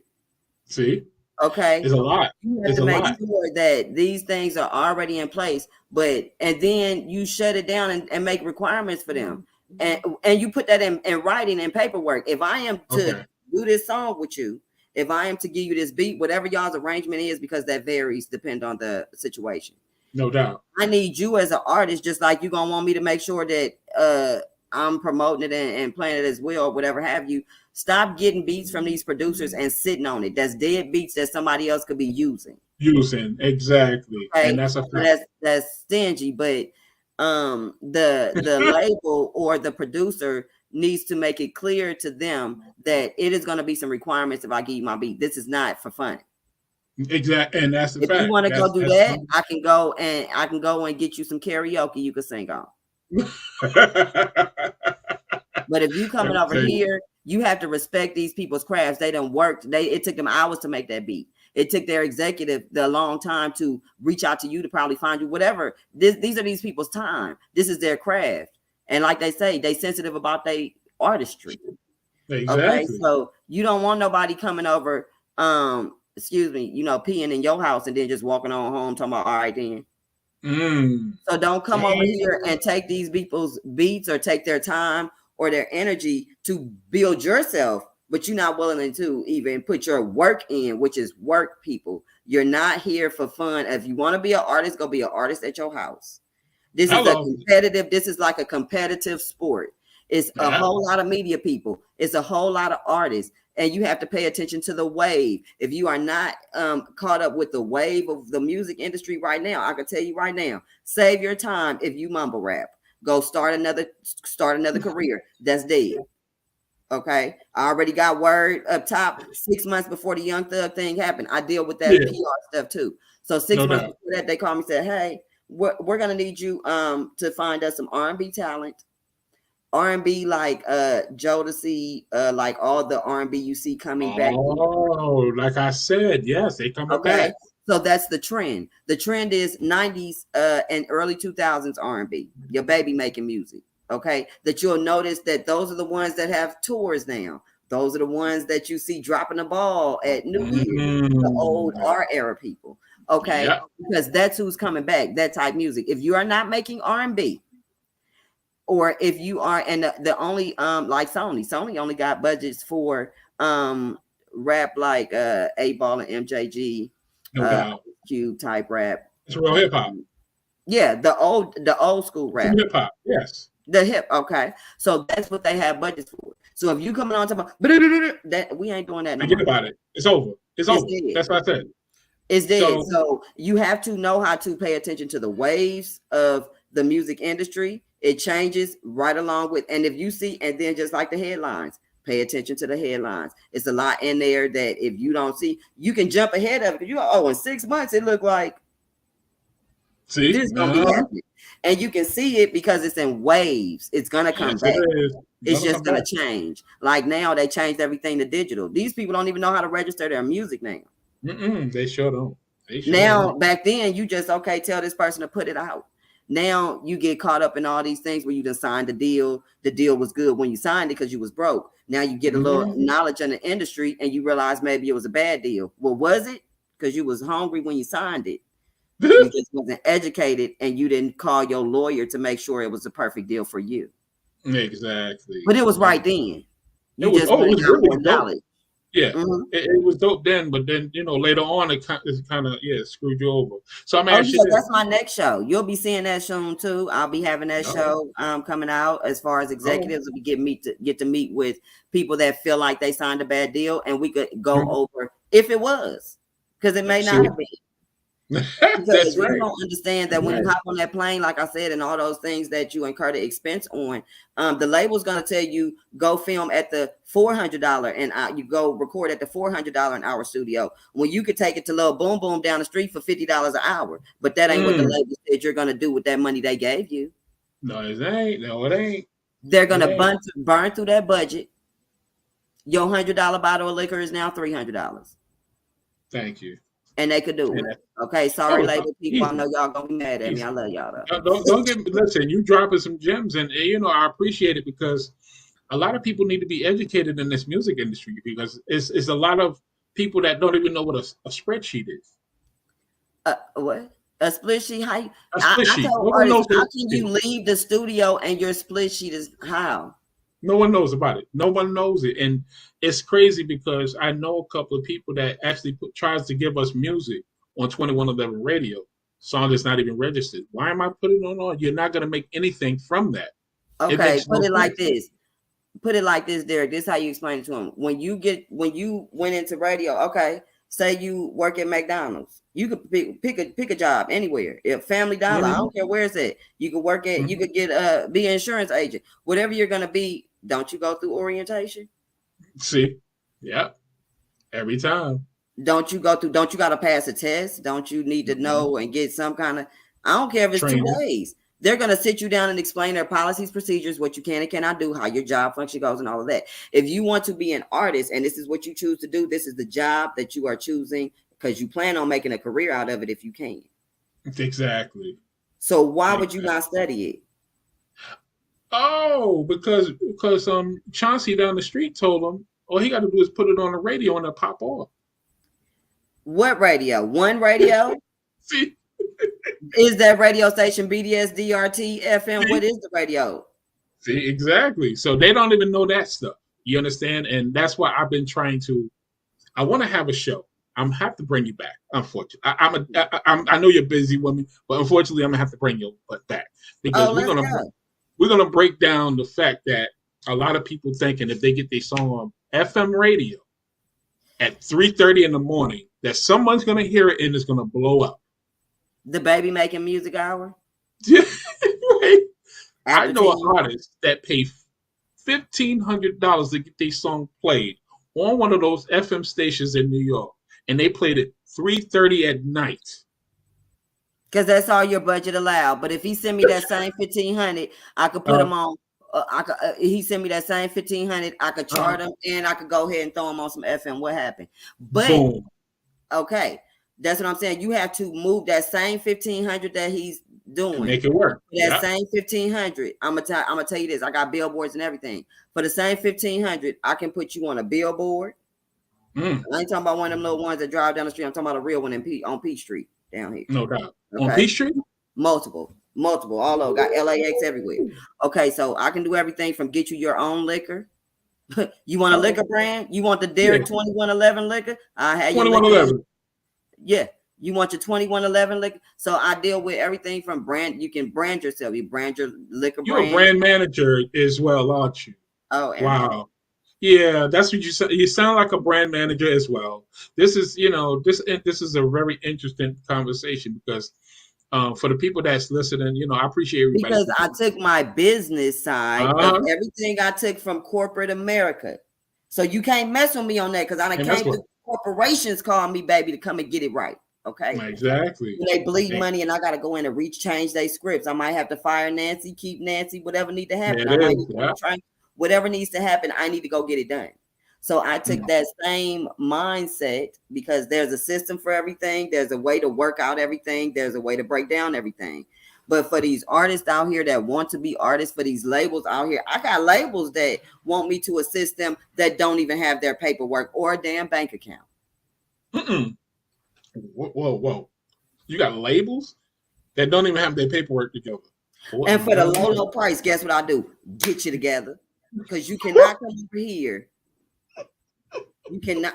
See. Okay, it's a lot. You have to make sure that these things are already in place, and then you shut it down and make requirements for them, and you put that in writing and paperwork. If I am to do this song with you, if I am to give you this beat, whatever y'all's arrangement is, because that varies depend on the situation. No doubt. I need you as an artist, just like you're gonna want me to make sure that I'm promoting it and playing it as well, or whatever have you. Stop getting beats from these producers and sitting on it. That's dead beats that somebody else could be using. Exactly, okay? And that's a fact. That's stingy. But the label or the producer needs to make it clear to them that it is going to be some requirements if I give you my beat. This is not for fun. Exactly, and that's the fact. If you want to go do that, I can go and get you some karaoke you can sing on. But if you coming over here, you have to respect these people's crafts. They done worked. It took them hours to make that beat. It took their executive a long time to reach out to you to probably find you. Whatever. These are these people's time. This is their craft. And like they say, they sensitive about their artistry. Exactly. Okay, so you don't want nobody coming over, peeing in your house and then just walking on home talking about, all right then. So don't come over here and take these people's beats or take their time or their energy to build yourself, but you're not willing to even put your work in, which is work, people. You're not here for fun. If you want to be an artist, go be an artist at your house. This is like a competitive sport. It's a whole lot of media people. It's a whole lot of artists. And you have to pay attention to the wave. If you are not caught up with the wave of the music industry right now, I can tell you right now, save your time if you mumble rap. Go start another career. That's dead. Okay. I already got word up top 6 months before the Young Thug thing happened. I deal with that PR stuff too. So 6 months before that, they called me and said, hey, we're gonna need you to find us some R&B talent. R&B like Jodeci, like all the R&B you see coming back. Oh, like I said, yes, they coming back. So that's the trend. The trend is 90s and early 2000s R&B. Your baby making music. Okay, that you'll notice that those are the ones that have tours now. Those are the ones that you see dropping the ball at New Year. The old R era people. Okay, because that's who's coming back. That type music. If you are not making R&B, or if you are, and the only like Sony only got budgets for rap like 8Ball and MJG, Cube type rap. It's real hip hop. Yeah, the old school rap. Hip hop, yes. The hip, okay. So that's what they have budgets for. So if you coming on talking about that, we ain't doing that. Forget about it. It's over. It's over. Dead. That's what I said. It's dead. So you have to know how to pay attention to the waves of the music industry. It changes right along with, and if you see, and then just like the headlines, pay attention to the headlines. It's a lot in there that if you don't see, you can jump ahead of it. Because in 6 months, it looked like this is going to be happening. And you can see it because it's in waves. It's going to come back. It's just going to change. Like now, they changed everything to digital. These people don't even know how to register their music now. They sure don't. Back then, you just, tell this person to put it out. Now you get caught up in all these things where you just signed the deal. The deal was good when you signed it because you was broke. Now you get a little knowledge in the industry and you realize maybe it was a bad deal. Well, was it? Because you was hungry when you signed it. You just wasn't educated, and you didn't call your lawyer to make sure it was the perfect deal for you. Exactly. But it was right then. It was really dope. Knowledge. Yeah, it was dope then, but then later on it kind of screwed you over. So I'm asking. That's my next show. You'll be seeing that soon too. I'll be having that show coming out. As far as executives, we get to meet with people that feel like they signed a bad deal, and we could go over if it was, because it may not have been. That's right. You don't understand that when you hop on that plane, like I said, and all those things that you incur the expense on, the label's going to tell you go film at the $400 and you go record at the $400 an hour studio. When you could take it to Little Boom Boom down the street for $50 an hour, but that ain't what the label said you're going to do with that money they gave you. No, it ain't. No, it ain't. They're going to burn through that budget. Your $100 bottle of liquor is now $300. Thank you. And they could do it. Okay, sorry, label people. I know y'all gonna be mad at me. I love y'all though. Don't get me. Listen, you dropping some gems, and I appreciate it because a lot of people need to be educated in this music industry because it's a lot of people that don't even know what a spreadsheet is. What? A split sheet? How? I tell artists, how can you leave the studio and your split sheet is how? No one knows about it. No one knows it. And it's crazy because I know a couple of people that actually tries to give us music on 2111 radio. Song that's not even registered. Why am I putting it on? You're not going to make anything from that. Okay, put it like this. Put it like this, Derrick. This is how you explain it to them. When you went into radio, okay, say you work at McDonald's. You could pick a job anywhere. If Family Dollar, I don't care where it's at. You could work at, you could get be an insurance agent. Whatever you're going to be, don't you go through orientation? See, yeah, every time. Don't you got to pass a test? Don't you need to know and get some kind of, I don't care if it's training. 2 days. They're going to sit you down and explain their policies, procedures, what you can and cannot do, how your job function goes and all of that. If you want to be an artist and this is what you choose to do, this is the job that you are choosing because you plan on making a career out of it if you can. Exactly. So why would you not study it? Oh, because Chauncey down the street told him all he got to do is put it on the radio and it'll pop off. What radio? One radio? See? Is that radio station BDS, DRT, FM? See? What is the radio? See, exactly. So they don't even know that stuff. You understand? And that's why I've been trying to. I want to have a show. I'm have to bring you back. Unfortunately, I know you're busy woman, but unfortunately, I'm gonna have to bring you back because we're gonna break down the fact that a lot of people thinking if they get their song on FM radio at 3:30 in the morning, that someone's gonna hear it and it's gonna blow up. The baby making music hour. Right? I know an artist that paid $1,500 to get their song played on one of those FM stations in New York, and they played it 3:30 at night. Because that's all your budget allowed. But if he sent me that same $1,500, I could put him on. He sent me that same $1,500. I could chart him, and I could go ahead and throw him on some FM. What happened? But boom. Okay, that's what I'm saying. You have to move that same $1,500 that he's doing. Make it work. That same $1,500. I'm gonna tell you this. I got billboards and everything. For the same $1,500, I can put you on a billboard. I ain't talking about one of them little ones that drive down the street. I'm talking about a real one on Peach Street down here. No doubt. Okay? On Peach Street? Multiple, all over. Got LAX everywhere. Okay, so I can do everything from get you your own liquor. You want a liquor brand? You want the Derrick 2111 liquor? I have 2111. Yeah. You want your 2111 liquor? So I deal with everything from brand. You can brand yourself. You brand your liquor You're brand. You're a brand manager as well, aren't you? Oh, wow. Yeah, that's what you said. You sound like a brand manager as well. This is, this is a very interesting conversation because for the people that's listening, I appreciate everybody. Because I took my business side of everything I took from corporate America. So you can't mess with me on that because I can't do corporations call me, baby, to come and get it right. Okay. Exactly. When they bleed money and I got to go in and change their scripts. I might have to fire Nancy, keep Nancy, whatever need to happen. Whatever needs to happen, I need to go get it done. So I took that same mindset because there's a system for everything. There's a way to work out everything. There's a way to break down everything. But for these artists out here that want to be artists, for these labels out here, I got labels that want me to assist them that don't even have their paperwork or a damn bank account. Whoa. You got labels that don't even have their paperwork together. And for the low price, guess what I do? Get you together. Because you cannot come over here. You cannot.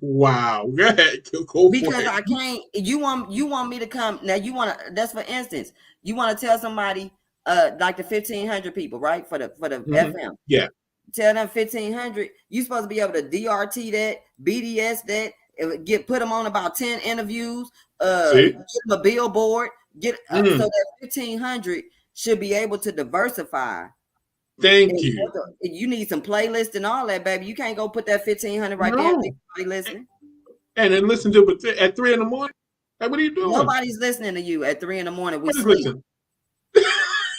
Wow. Go ahead. Go because I can't. You want me to come now? You want to? That's for instance. You want to tell somebody like the 1,500 people, right? For the FM. Yeah. Tell them 1,500. You supposed to be able to DRT that, BDS that, put them on about 10 interviews. Get them a billboard. So that 1,500 should be able to diversify. Thank you. You need some playlists and all that, baby. You can't go put that 1,500 right there and everybody listening. And then listen to it at 3 a.m. Like, what are you doing? Nobody's listening to you at 3 a.m. We sleep.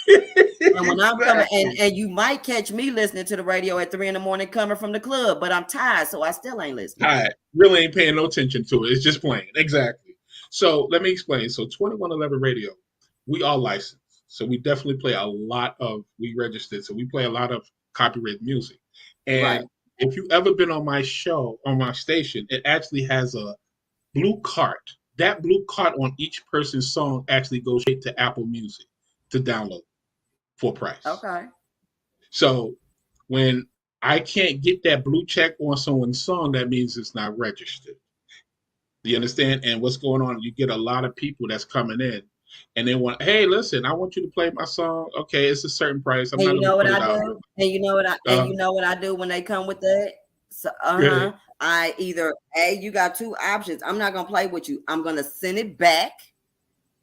And when I'm coming, and you might catch me listening to the radio at 3 a.m. coming from the club, but I'm tired, so I still ain't listening. All right. Really ain't paying no attention to it. It's just playing. Exactly. So let me explain. So 2111 Radio, we are licensed. So we definitely play a lot of, we registered, so we play a lot of copyrighted music. And if you've ever been on my show, on my station, it actually has a blue cart. That blue cart on each person's song actually goes straight to Apple Music to download for price. Okay. So when I can't get that blue check on someone's song, that means it's not registered. Do you understand? And what's going on? You get a lot of people that's coming in and they want, hey, listen, I want you to play my song. Okay, it's a certain price. And you know what I do? And you know what I do when they come with that? So, I either you got two options. I'm not gonna play with you. I'm gonna send it back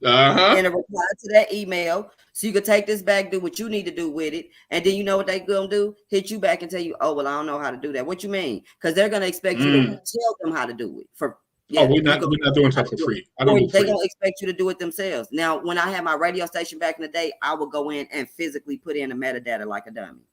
and a reply to that email. So you can take this back, do what you need to do with it, and then you know what they gonna do? Hit you back and tell you, oh well, I don't know how to do that. What you mean? Because they're gonna expect you to tell them how to do it for. Yeah, we're not doing stuff for free. They're gonna expect you to do it themselves. Now, when I had my radio station back in the day, I would go in and physically put in the metadata like a dummy.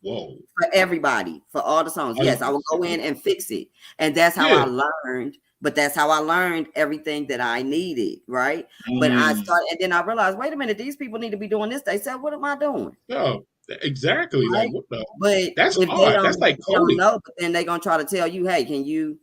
Whoa! For everybody, for all the songs, yes, I would go in and fix it, and that's how I learned. But that's how I learned everything that I needed, right? But I started, and then I realized, wait a minute, these people need to be doing this. They said, "What am I doing?" Oh, exactly. Right? Like what the? But that's hard. That's like coding. No, but then they're gonna try to tell you, "Hey, can you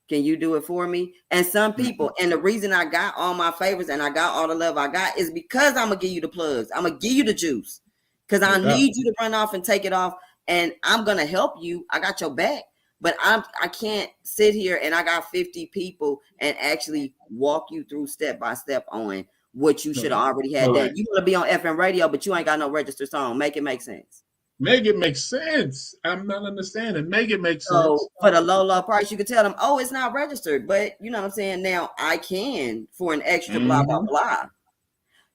do it for me?" And some people, and the reason I got all my favorites and I got all the love I got is because I'm gonna give you the plugs. I'm gonna give you the juice because I need you to run off and take it off, and I'm gonna help you. I got your back. But I can't sit here and I got 50 people and actually walk you through step by step on what you should have already had done. You want to be on FM radio, but you ain't got no registered song. Make it make sense. Make it make sense. I'm not understanding. Make it make sense. So for the low price, you could tell them, oh, it's not registered. But you know what I'm saying? Now I can for an extra blah, blah, blah.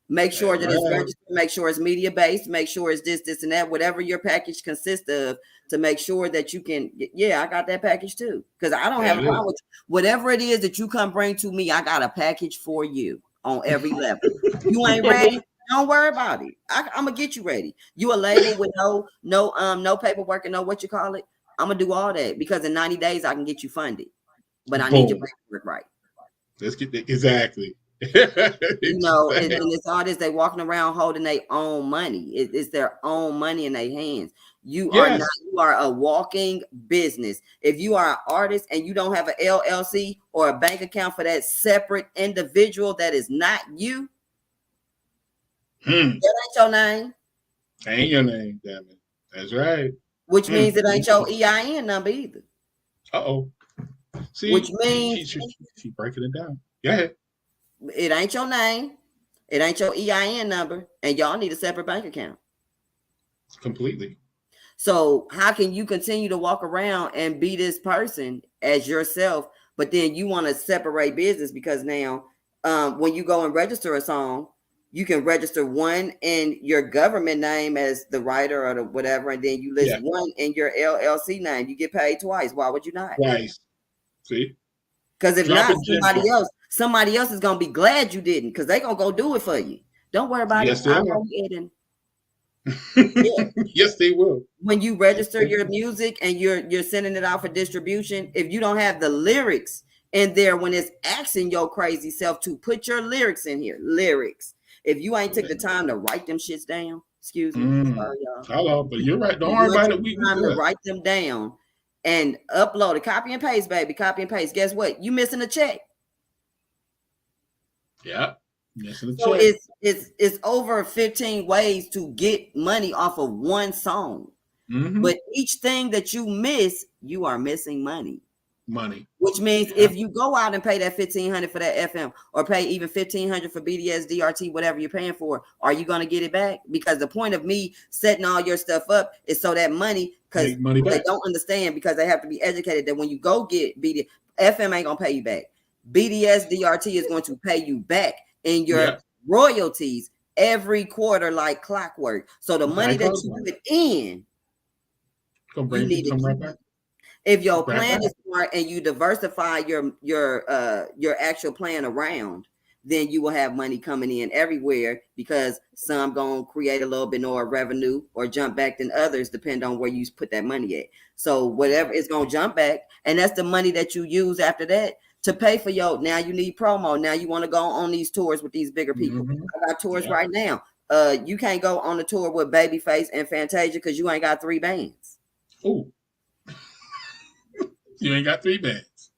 Make sure that it's registered, make sure it's media based, make sure it's this, and that, whatever your package consists of, to make sure that you can, I got that package too. Because I don't have a problem with whatever it is that you come bring to me, I got a package for you on every level. You ain't ready, don't worry about it. I'm gonna get you ready. You a label with no paperwork and no what you call it. I'm gonna do all that because in 90 days I can get you funded. But I need your paperwork right. Let's get that exactly. You know, and it's all this, they walking around holding their own money. It's their own money in their hands. You are a walking business. If you are an artist and you don't have an LLC or a bank account for that separate individual that is not you, that ain't your name. Ain't your name, damn it. That's right. Which means it ain't your EIN number either. See, which means she breaking it down. Go ahead. It ain't your name. It ain't your EIN number. And y'all need a separate bank account. Completely. So how can you continue to walk around and be this person as yourself, but then you want to separate business because now when you go and register a song, you can register one in your government name as the writer or the whatever, and then you list one in your LLC name. You get paid twice. Why would you not? Twice. See? Because if not, somebody else is gonna be glad you didn't, because they're gonna go do it for you. Don't worry about it. Yes, they will. When you register your music and you're sending it out for distribution, if you don't have the lyrics in there when it's asking your crazy self to put your lyrics in here, if you ain't took the time to write them shits down, excuse me, sorry, y'all. Hello, but you're right. Don't worry about it. We to write them down. and upload it. Copy and paste, baby. Copy and paste. Guess what? You missing a check. Yeah. So it's over 15 ways to get money off of one song. Mm-hmm. But each thing that you miss, you are missing money. Which means if you go out and pay that $1,500 for that FM, or pay even $1,500 for BDS, DRT, whatever you're paying for, are you going to get it back? Because the point of me setting all your stuff up is so that money, because they don't understand, because they have to be educated that when you go get BDS, FM ain't going to pay you back. BDS, DRT is going to pay you back in your royalties every quarter like clockwork. So the money that you put in, you need to keep it. If your plan is smart and you diversify your actual plan around, then you will have money coming in everywhere, because some gonna create a little bit more revenue or jump back than others, depend on where you put that money at. So whatever is gonna jump back, and that's the money that you use after that to pay for now you need promo. Now you want to go on these tours with these bigger people. Mm-hmm. I got tours right now. You can't go on the tour with Babyface and Fantasia because you ain't got 3 bands. Ooh. You ain't got 3 bands.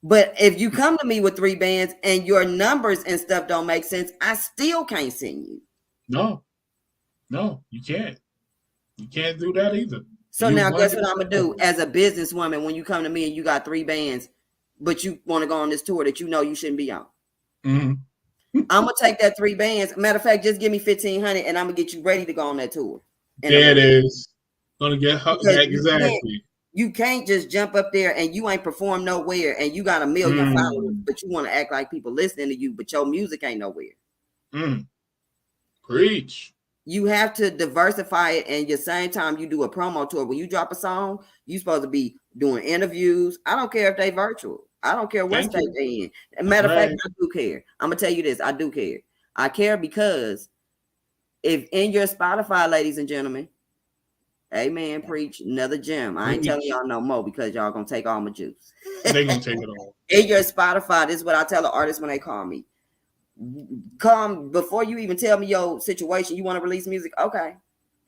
But if you come to me with 3 bands and your numbers and stuff don't make sense, I still can't send you. No, you can't. You can't do that either. So now guess what I'm going to do as a businesswoman when you come to me and you got 3 bands, but you want to go on this tour that you know you shouldn't be on. Mm-hmm. I'm going to take that 3 bands. Matter of fact, just give me $1,500 and I'm going to get you ready to go on that tour. There it is. Going to get exactly. You can't just jump up there and you ain't performed nowhere and you got 1 million followers, but you want to act like people listening to you, but your music ain't nowhere. Preach. You have to diversify it, and at the same time you do a promo tour. When you drop a song, you're supposed to be doing interviews. I don't care if they virtual. I don't care what state they're in. As a matter of fact, I do care. I'm going to tell you this. I do care. I care because if in your Spotify, ladies and gentlemen, amen, preach, another gem. I ain't telling y'all no more because y'all going to take all my juice. They're going to take it all. In your Spotify, this is what I tell the artists when they call me. Come before you even tell me your situation. You want to release music? Okay.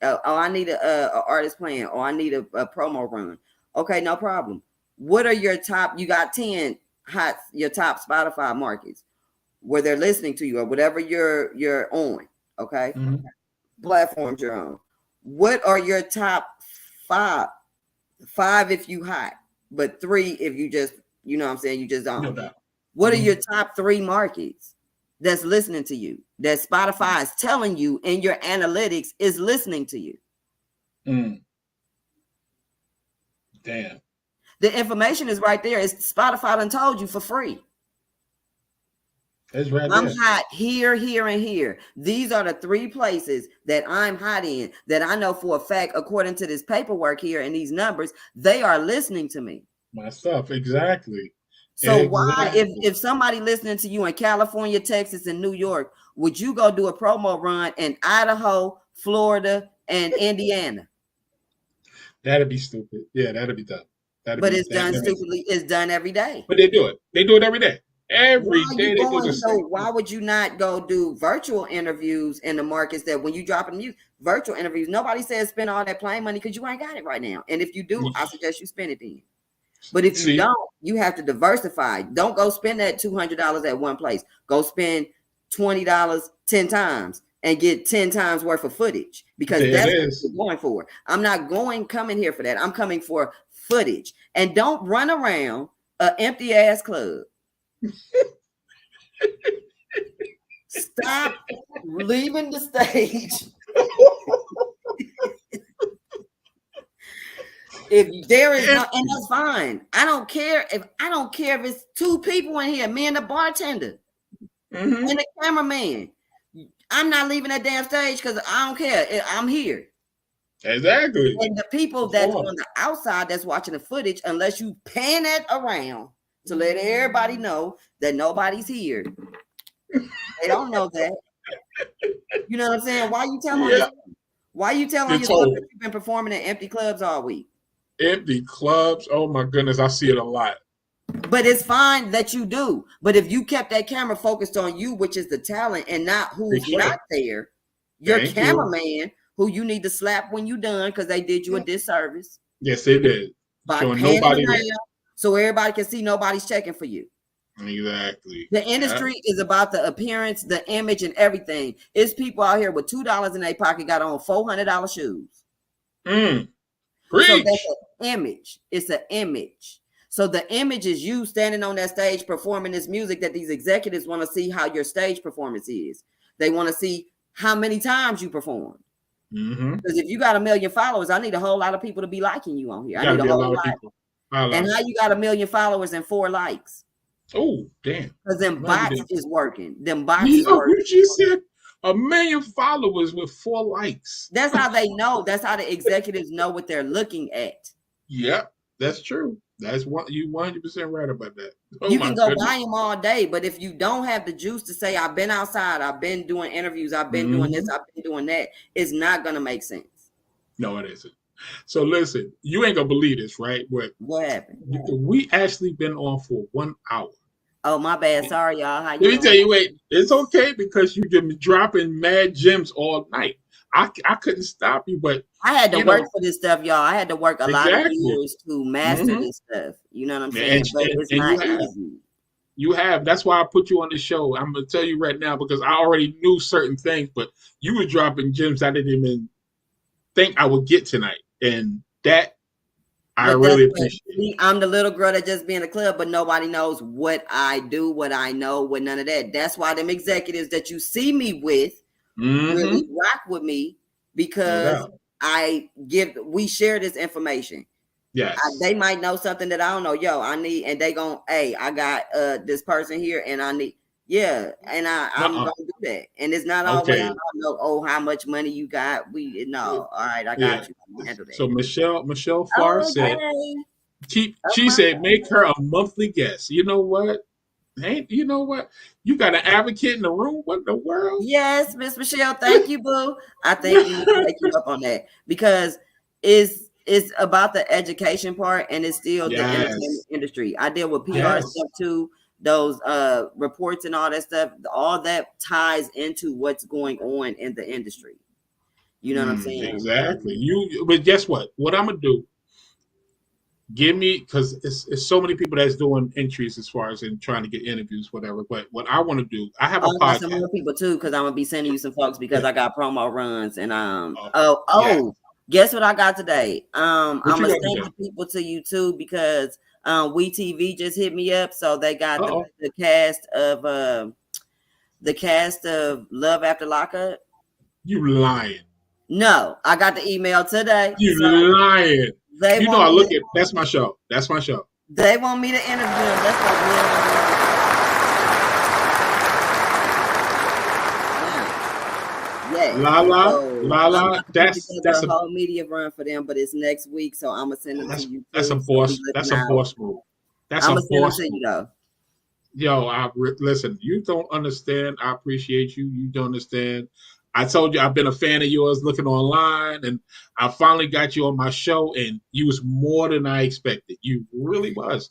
I need a artist plan, or I need a promo run. Okay, no problem. What are your top? You got 10 your top Spotify markets where they're listening to you, or whatever you're on. Okay, platforms you're on. What are your top 5? 5 if you hot, but 3 if you just, you know what I'm saying, you just don't. What are your top 3 markets that's listening to you, that Spotify is telling you in your analytics is listening to you? Damn. The information is right there. It's Spotify done told you for free. It's right I'm there. hot here, here, and here. These are the 3 places that I'm hot in, that I know for a fact, according to this paperwork here and these numbers, they are listening to me. My stuff, exactly. So why, if somebody listening to you in California, Texas, and New York, would you go do a promo run in Idaho, Florida, and Indiana? That'd be stupid. Yeah, that'd be dumb. But it's done stupidly. It's done every day. But they do it. They do it every day. Every day they do the same. So why would you not go do virtual interviews in the markets that when you drop in music, virtual interviews? Nobody says spend all that plane money because you ain't got it right now. And if you do, I suggest you spend it then. But if you don't, you have to diversify. Don't go spend that $200 at one place. Go spend $20 10 times and get 10 times worth of footage, because that's what you're going for. I'm not coming here for that. I'm coming for footage. And don't run around an empty ass club. Stop leaving the stage. If there is no, and that's fine. I don't care if it's 2 people in here, me and the bartender and the cameraman. I'm not leaving that damn stage because I don't care. I'm here. Exactly. And the people that's on the outside that's watching the footage, unless you pan it around to let everybody know that nobody's here, they don't know that. You know what I'm saying? Why you telling yourself that you've been performing in empty clubs all week? Empty clubs? Oh my goodness, I see it a lot. But it's fine that you do. But if you kept that camera focused on you, which is the talent, and not who's not there, your cameraman, who you need to slap when you done because they did you a disservice. Yes, they did. by showing panning nobody around so everybody can see nobody's checking for you. Exactly. The industry is about the appearance, the image, and everything. It's people out here with $2 in their pocket got on $400 shoes. Preach. So that's an image. It's an image. So the image is you standing on that stage performing this music that these executives want to see how your stage performance is. They want to see how many times you perform. Because if you got 1 million followers, I need a whole lot of people to be liking you on here. I need a whole lot. And how you got 1 million followers and 4 likes? Oh, damn. Because them bots is working. Them bots is working. working. You just said 1 million followers with 4 likes. That's how they know. That's how the executives know what they're looking at. Yep, that's true. That's what you 100% right about that. You can go buy them all day, but if you don't have the juice to say, I've been outside, I've been doing interviews, I've been doing this, I've been doing that, it's not going to make sense. No, it isn't. So listen, you ain't going to believe this, right? What happened? We actually been on for 1 hour. Oh, my bad. Sorry, y'all. How you Let me tell you, wait, it's okay because you've been dropping mad gems all night. I couldn't stop you, but I had to work for this stuff, y'all. I had to work a lot of years to master this stuff. You know what I'm saying? But it's not easy. You have. That's why I put you on the show. I'm going to tell you right now because I already knew certain things, but you were dropping gems I didn't even think I would get tonight. And that I really appreciate. I'm the little girl that just be in the club, but nobody knows what I do, what I know, what none of that. That's why them executives that you see me with really rock with me because we share this information. Yes. They might know something that I don't know. Yo, I need, and they gon', hey, I got this person here and I need, and I'm gonna do that. And it's not always I know, oh, how much money you got. All right, I got you. Handle that. So Michelle Farr said she said make her a monthly guest. You know what? Hey, you know what? You got an advocate in the room. What in the world? Yes, Miss Michelle. Thank you, boo. I think you need to take you up on that because it's about the education part and it's still the entertainment industry. I deal with PR stuff too. Those reports and all that stuff. All that ties into what's going on in the industry. You know what I'm saying? Exactly. But guess what? What I'm gonna do? Give me, because it's so many people that's doing entries as far as in trying to get interviews, whatever. But what I want to do, I have a podcast. Some more people too, because I'm gonna be sending you some folks because I got promo runs and guess what I got today? I'm gonna send the people to you too because WeTV just hit me up, so they got the cast of Love After Lockup. You lying? No, I got the email today. You lying? I look at that's my show. That's my show. They want me to interview them. That's what Lala. That's a whole media run for them, but it's next week, so I'm gonna send them to you. That's a force. That's a force move. That's a force move. Though. Yo, listen. You don't understand. I appreciate you. You don't understand. I told you I've been a fan of yours looking online, and I finally got you on my show, and you was more than I expected. You really was.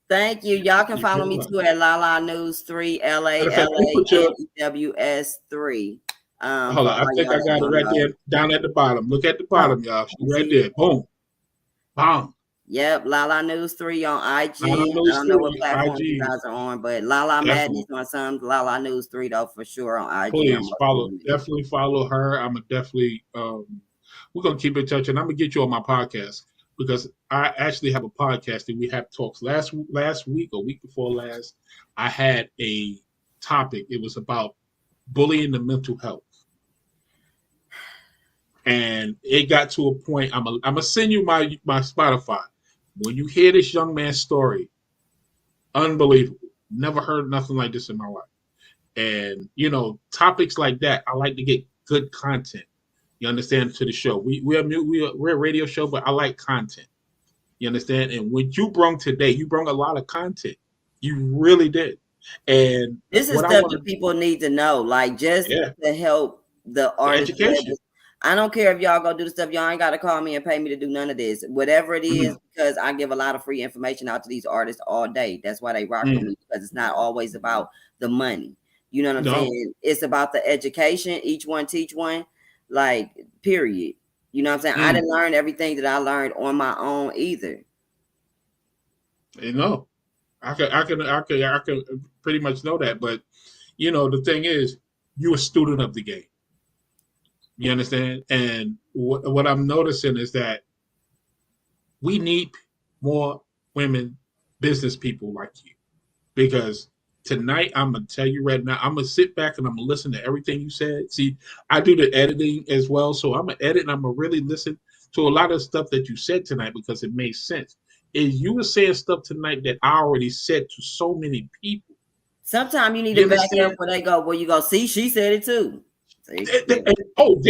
Thank you. Y'all can follow me too at Lala News 3, LALANEWS3. Hold on. I think I got it right there down at the bottom. Look at the bottom, y'all. She's right there. Boom. Bam. Yep, Lala News 3 on IG. I don't know what platform you guys are on, but Lala Madness on some, Lala News 3 though for sure on IG. Please definitely follow her. I'm definitely we're gonna keep in touch, and I'm gonna get you on my podcast because I actually have a podcast and we have talks. Last week or week before last, I had a topic. It was about bullying and mental health. And it got to a point. I'm gonna send you my Spotify. When you hear this young man's story, unbelievable. Never heard nothing like this in my life. And topics like that, I like to get good content. You understand, to the show. We're a radio show, but I like content. You understand? And what you brought today, you brought a lot of content. You really did. And this is stuff that people need to know, like just to help the artist. Education. I don't care if y'all go do the stuff. Y'all ain't got to call me and pay me to do none of this. Whatever it is, because I give a lot of free information out to these artists all day. That's why they rock with me, because it's not always about the money. You know what I'm saying? It's about the education. Each one teach one, like, period. You know what I'm saying? I didn't learn everything that I learned on my own either. You know, I can pretty much know that. But the thing is, you're a student of the game. You understand? And what I'm noticing is that we need more women business people like you, because tonight I'm gonna tell you right now, I'm gonna sit back and I'm gonna listen to everything you said. See, I do the editing as well, so I'm gonna edit and I'm gonna really listen to a lot of stuff that you said tonight because it made sense. Is you were saying stuff tonight that I already said to so many people. Sometimes you need to back it up where they go, well, you go, see, she said it too. They're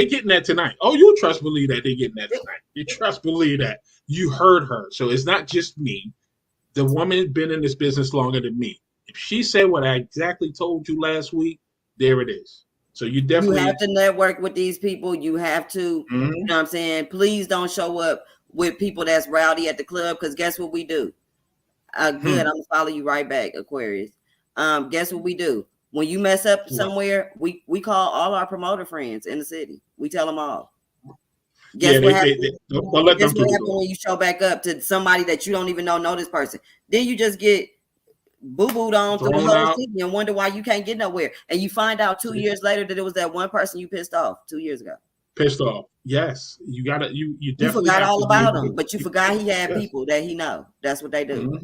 getting that tonight. Oh, you trust believe that they're getting that tonight. You trust believe that. You heard her. So it's not just me. The woman has been in this business longer than me. If she said what I exactly told you last week, there it is. So you definitely have to network with these people. You have to, you know what I'm saying? Please don't show up with people that's rowdy at the club, because guess what we do? Good, I'm gonna follow you right back, Aquarius. Guess what we do? When you mess up somewhere, we call all our promoter friends in the city. We tell them all. Guess what happens? Guess what happens when you show back up to somebody that you don't even know this person? Then you just get boo-booed on through the whole city and wonder why you can't get nowhere. And you find out 2 years later that it was that one person you pissed off 2 years ago. Pissed off. Yes. You gotta you definitely forgot all about him, but you forgot he had people that he know. That's what they do.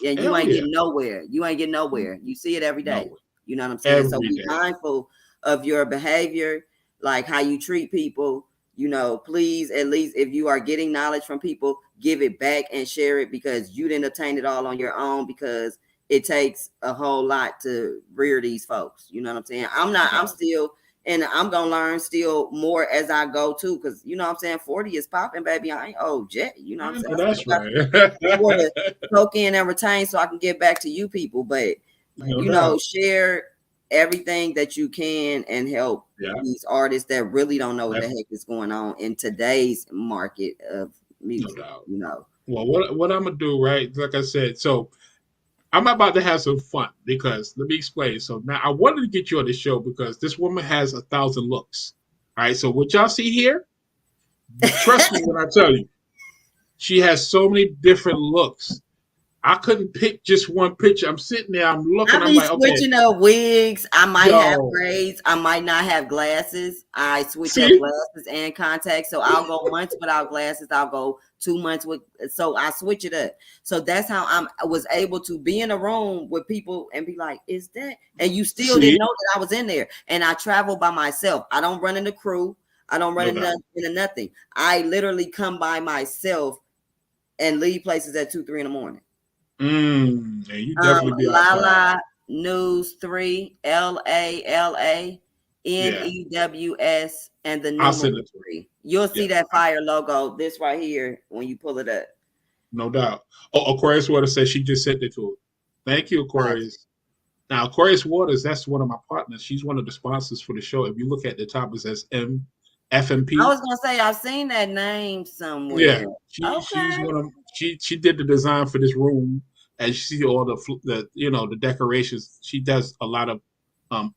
And you ain't getting nowhere. You ain't getting nowhere. You see it every day. You know what I'm saying? So be mindful of your behavior, like how you treat people. Please, at least if you are getting knowledge from people, give it back and share it, because you didn't obtain it all on your own, because it takes a whole lot to rear these folks. You know what I'm saying? I'm still, and I'm going to learn still more as I go too. Cause you know what I'm saying? 40 is popping, baby. I ain't old yet. You know what I'm saying? That's right. More to soak in and retain so I can get back to you people. But, share everything that you can and help these artists that really don't know what the heck is going on in today's market of music. Well, what I'm going to do, right? Like I said, so I'm about to have some fun, because let me explain. So now I wanted to get you on the show because this woman has 1,000 looks. All right. So what y'all see here, trust me when I tell you, she has so many different looks. I couldn't pick just one picture. I'm sitting there, I'm looking, I'm like, okay. Switching up wigs. I might have braids. I might not have glasses. I switch up glasses and contacts. So I'll go months without glasses. I'll go 2 months with. So I switch it up. So that's how I was able to be in a room with people and be like, "Is that?" And you still didn't know that I was in there. And I travel by myself. I don't run in the crew. I don't run into nothing. I literally come by myself and leave places at 2, 3 in the morning. You definitely be Lala News 3 LALA NEWS and the numeral 3. You'll see that fire logo. This right here when you pull it up. No doubt. Oh, Aquarius Waters says she just sent it to her. Thank you, Aquarius. Now, Aquarius Waters, that's one of my partners. She's one of the sponsors for the show. If you look at the top, it says FMP. I was gonna say I've seen that name somewhere. Yeah, she's one of she did the design for this room, and you see all the decorations. She does a lot of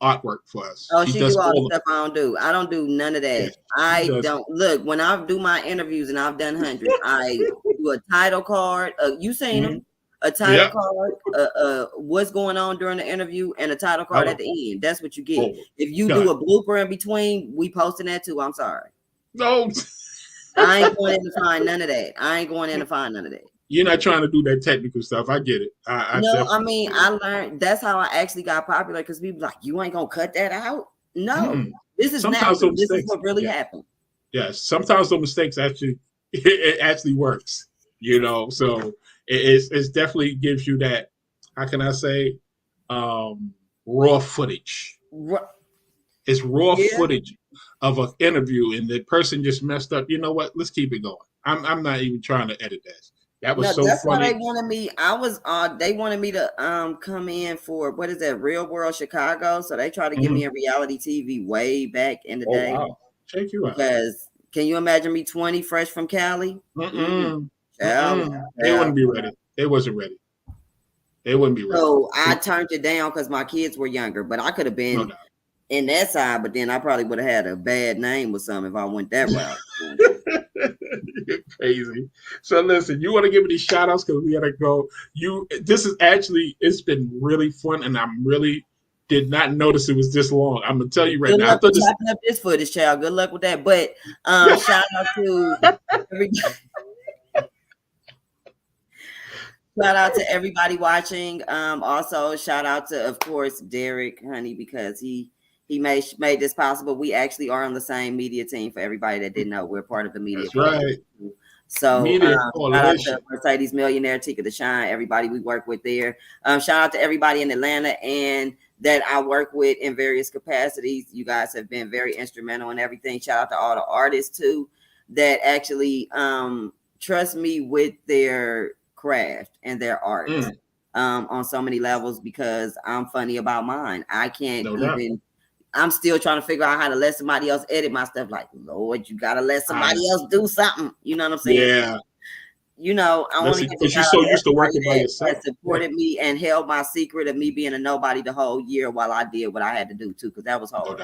artwork for us. Oh, she does all the stuff I don't do. I don't do none of that. Yeah, I don't look when I do my interviews, and I've done hundreds. I do a title card. You seen them? A title card, what's going on during the interview, and a title card at the end. That's what you get. If you do a blooper in between, we posting that too. I'm sorry. No. I ain't going in to find none of that. You're not trying to do that technical stuff. I get it. I learned. That's how I actually got popular, because people like, you ain't going to cut that out? No. This is natural. This is what really happened. Yes. Sometimes those mistakes it actually works, so it definitely gives you that, how can I say, raw footage. It's raw footage of an interview, and the person just messed up. You know what? Let's keep it going. I'm not even trying to edit that. That was that's funny. Why they wanted me. They wanted me to come in for, what is that, Real World Chicago? So they tried to get me in reality TV way back in the day. Wow. Check you out. Because can you imagine me 20 fresh from Cali? They wouldn't be ready. They wasn't ready. They wouldn't be ready. So I turned it down because my kids were younger, but I could have been in that side, but then I probably would have had a bad name or something if I went that route. You're crazy. So listen, you want to give me these shout outs because we gotta go. This is actually, it's been really fun, and I'm really did not notice it was this long. I'm gonna tell you right Good now. luck with chopping up this footage, child. Good luck with that. But shout out to everybody. Shout out to everybody watching. Also, shout out to, of course, Derrick, honey, because he made this possible. We actually are on the same media team. For everybody that didn't know, we're part of the media. That's right. So shout out to Mercedes Millionaire, Tika to Shine, everybody we work with there. Shout out to everybody in Atlanta and that I work with in various capacities. You guys have been very instrumental in everything. Shout out to all the artists too that actually trust me with their craft and their art on so many levels, because I'm funny about mine. I can't I'm still trying to figure out how to let somebody else edit my stuff. Like, Lord, you gotta let somebody else do something. You know what I'm saying? Yeah. You know, I want to get you're so used to working by yourself. That supported me and held my secret of me being a nobody the whole year while I did what I had to do too, because that was hard.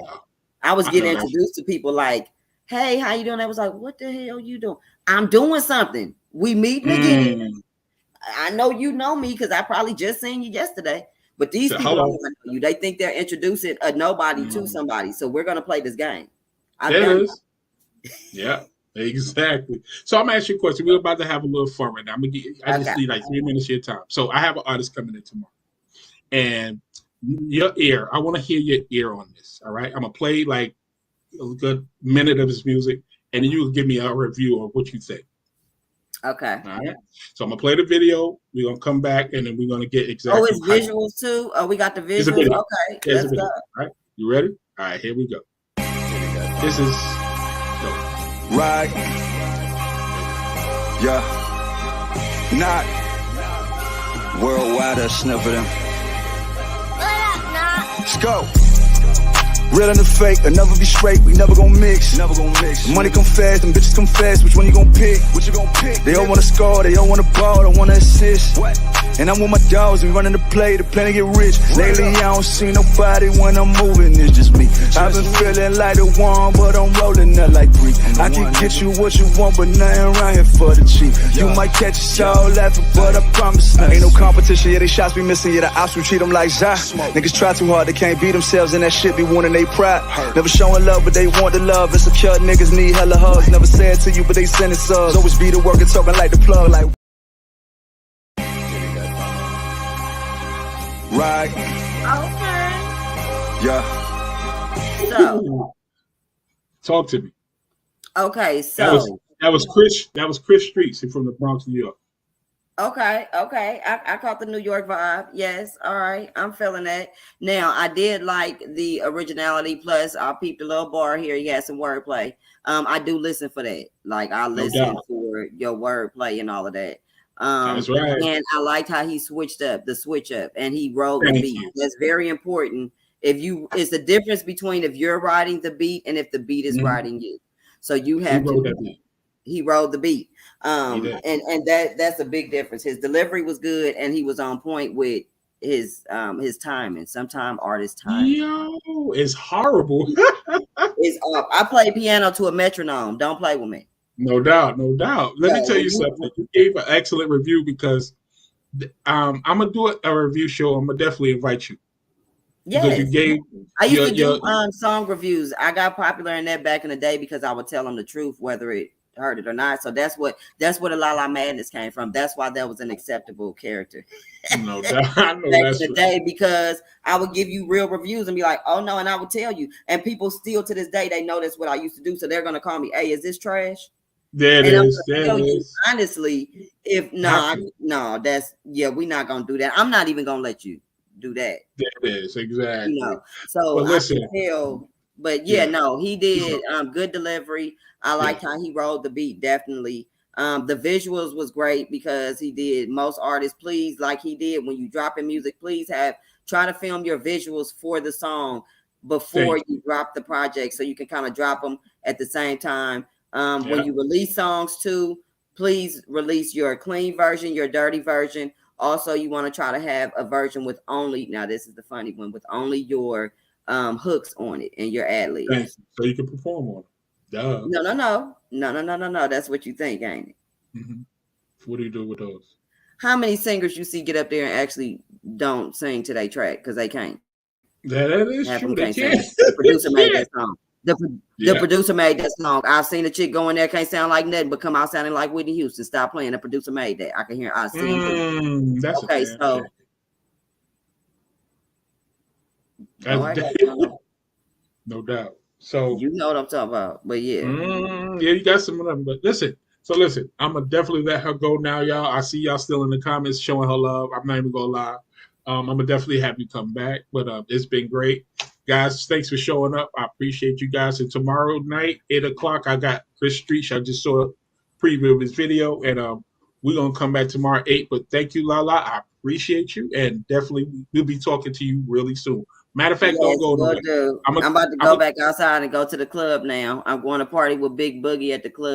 I was getting introduced to people like, "Hey, how you doing?" I was like, "What the hell you doing?" I'm doing something. We meeting again. I know you know me because I probably just seen you yesterday. But these people don't know you. They think they're introducing a nobody to somebody. So we're gonna play this game. Yeah, exactly. So I'm gonna ask you a question. We're about to have a little fun right now. I just need like 3 minutes of your time. So I have an artist coming in tomorrow, and your ear. I want to hear your ear on this. All right, I'm gonna play like a good minute of his music, and then you will give me a review of what you think. Okay. All right. So I'm gonna play the video. We're gonna come back and then we're gonna get exactly. Oh, it's visuals too. Oh, we got the visuals. Okay. Let's go. All right. You ready? All right. Here we go. This is right. Yeah. Not worldwide or sniff of them. What up, Knock? Let's go. Real and the fake, I'll never be straight, we never gon' mix. Never gon' mix. Money come fast, them bitches come fast, which one you gon' pick? What you gon' pick? They all wanna score, they all wanna ball, don't wanna assist. What? And I'm with my dogs, we running the play, the plan to get rich. Lately I don't see nobody when I'm moving, it's just me. I've been feeling like a one, but I'm rolling up like three. I can get you what you want, but nothing around here for the cheap. You might catch us all laughing, but I promise not. Ain't no competition, yeah, they shots be missing, yeah, the ops we treat them like Za. Niggas try too hard, they can't beat themselves, and that shit be wanting they pride. Never showing love, but they want the love. Insecure niggas need hella hugs. Never say it to you, but they send it subs. Always be the worker talking like the plug, like. Right. Okay. Yeah. So. Talk to me. Okay, so that was Chris Streets from the Bronx, New York. Okay. I caught the New York vibe. Yes. All right. I'm feeling that. Now, I did like the originality. Plus, I peeped a little bar here. You had some wordplay. I do listen for that. Like, I listen for your wordplay and all of that. That's right. And I liked how he switched up, and he wrote the beat. That's very important. It's the difference between if you're writing the beat and if the beat is writing you. So you have he wrote the beat. And that's a big difference. His delivery was good and he was on point with his timing. Sometimes artists' time. Yo, it's horrible. It's up. I play piano to a metronome. Don't play with me. No doubt. Let me tell you something. You gave an excellent review because I'm gonna do a review show. I'm gonna definitely invite you. Yes. I used to do your song reviews. I got popular in that back in the day because I would tell them the truth, whether it heard it or not. So that's where the Lala Madness came from. That's why that was an acceptable character. No doubt. I know back that's in the day, because I would give you real reviews and be like, oh no, and I would tell you. And people still to this day, they know that's what I used to do. So they're gonna call me, hey, is this trash? There it is. Honestly, if we're not gonna do that. I'm not even gonna let you do that. There it is, exactly. So but listen, I can tell, but no, he did good delivery. I liked how he rolled the beat, definitely. The visuals was great because he did most artists, please, like he did when you drop in music, please try to film your visuals for the song before you drop the project so you can kind of drop them at the same time. When you release songs too, please release your clean version, your dirty version. Also, you want to try to have a version with only, now this is the funny one, with only your hooks on it and your ad libs. So you can perform on it. Duh. No. No. That's what you think, ain't it? Mm-hmm. What do you do with those? How many singers you see get up there and actually don't sing to their track because they can't? That is Half true. them They can't can't. sing. The producer made that song. The producer made that song. I've seen a chick go in there, can't sound like nothing, but come out sounding like Whitney Houston. Stop playing. The producer made that. I can hear. I see him. That's Okay, so no doubt. So you know what I'm talking about. But yeah, you got some of them. But listen, I'm gonna definitely let her go now, y'all. I see y'all still in the comments showing her love. I'm not even gonna lie. I'm gonna definitely have you come back. But it's been great. Guys, thanks for showing up. I appreciate you guys. And tomorrow night, 8:00, I got Chris Street. I just saw a preview of his video, and we're gonna come back tomorrow at 8. But thank you, Lala. I appreciate you, and definitely we'll be talking to you really soon. Matter of fact, don't go nowhere. I'm about to go back outside and go to the club now. I'm going to party with Big Boogie at the club.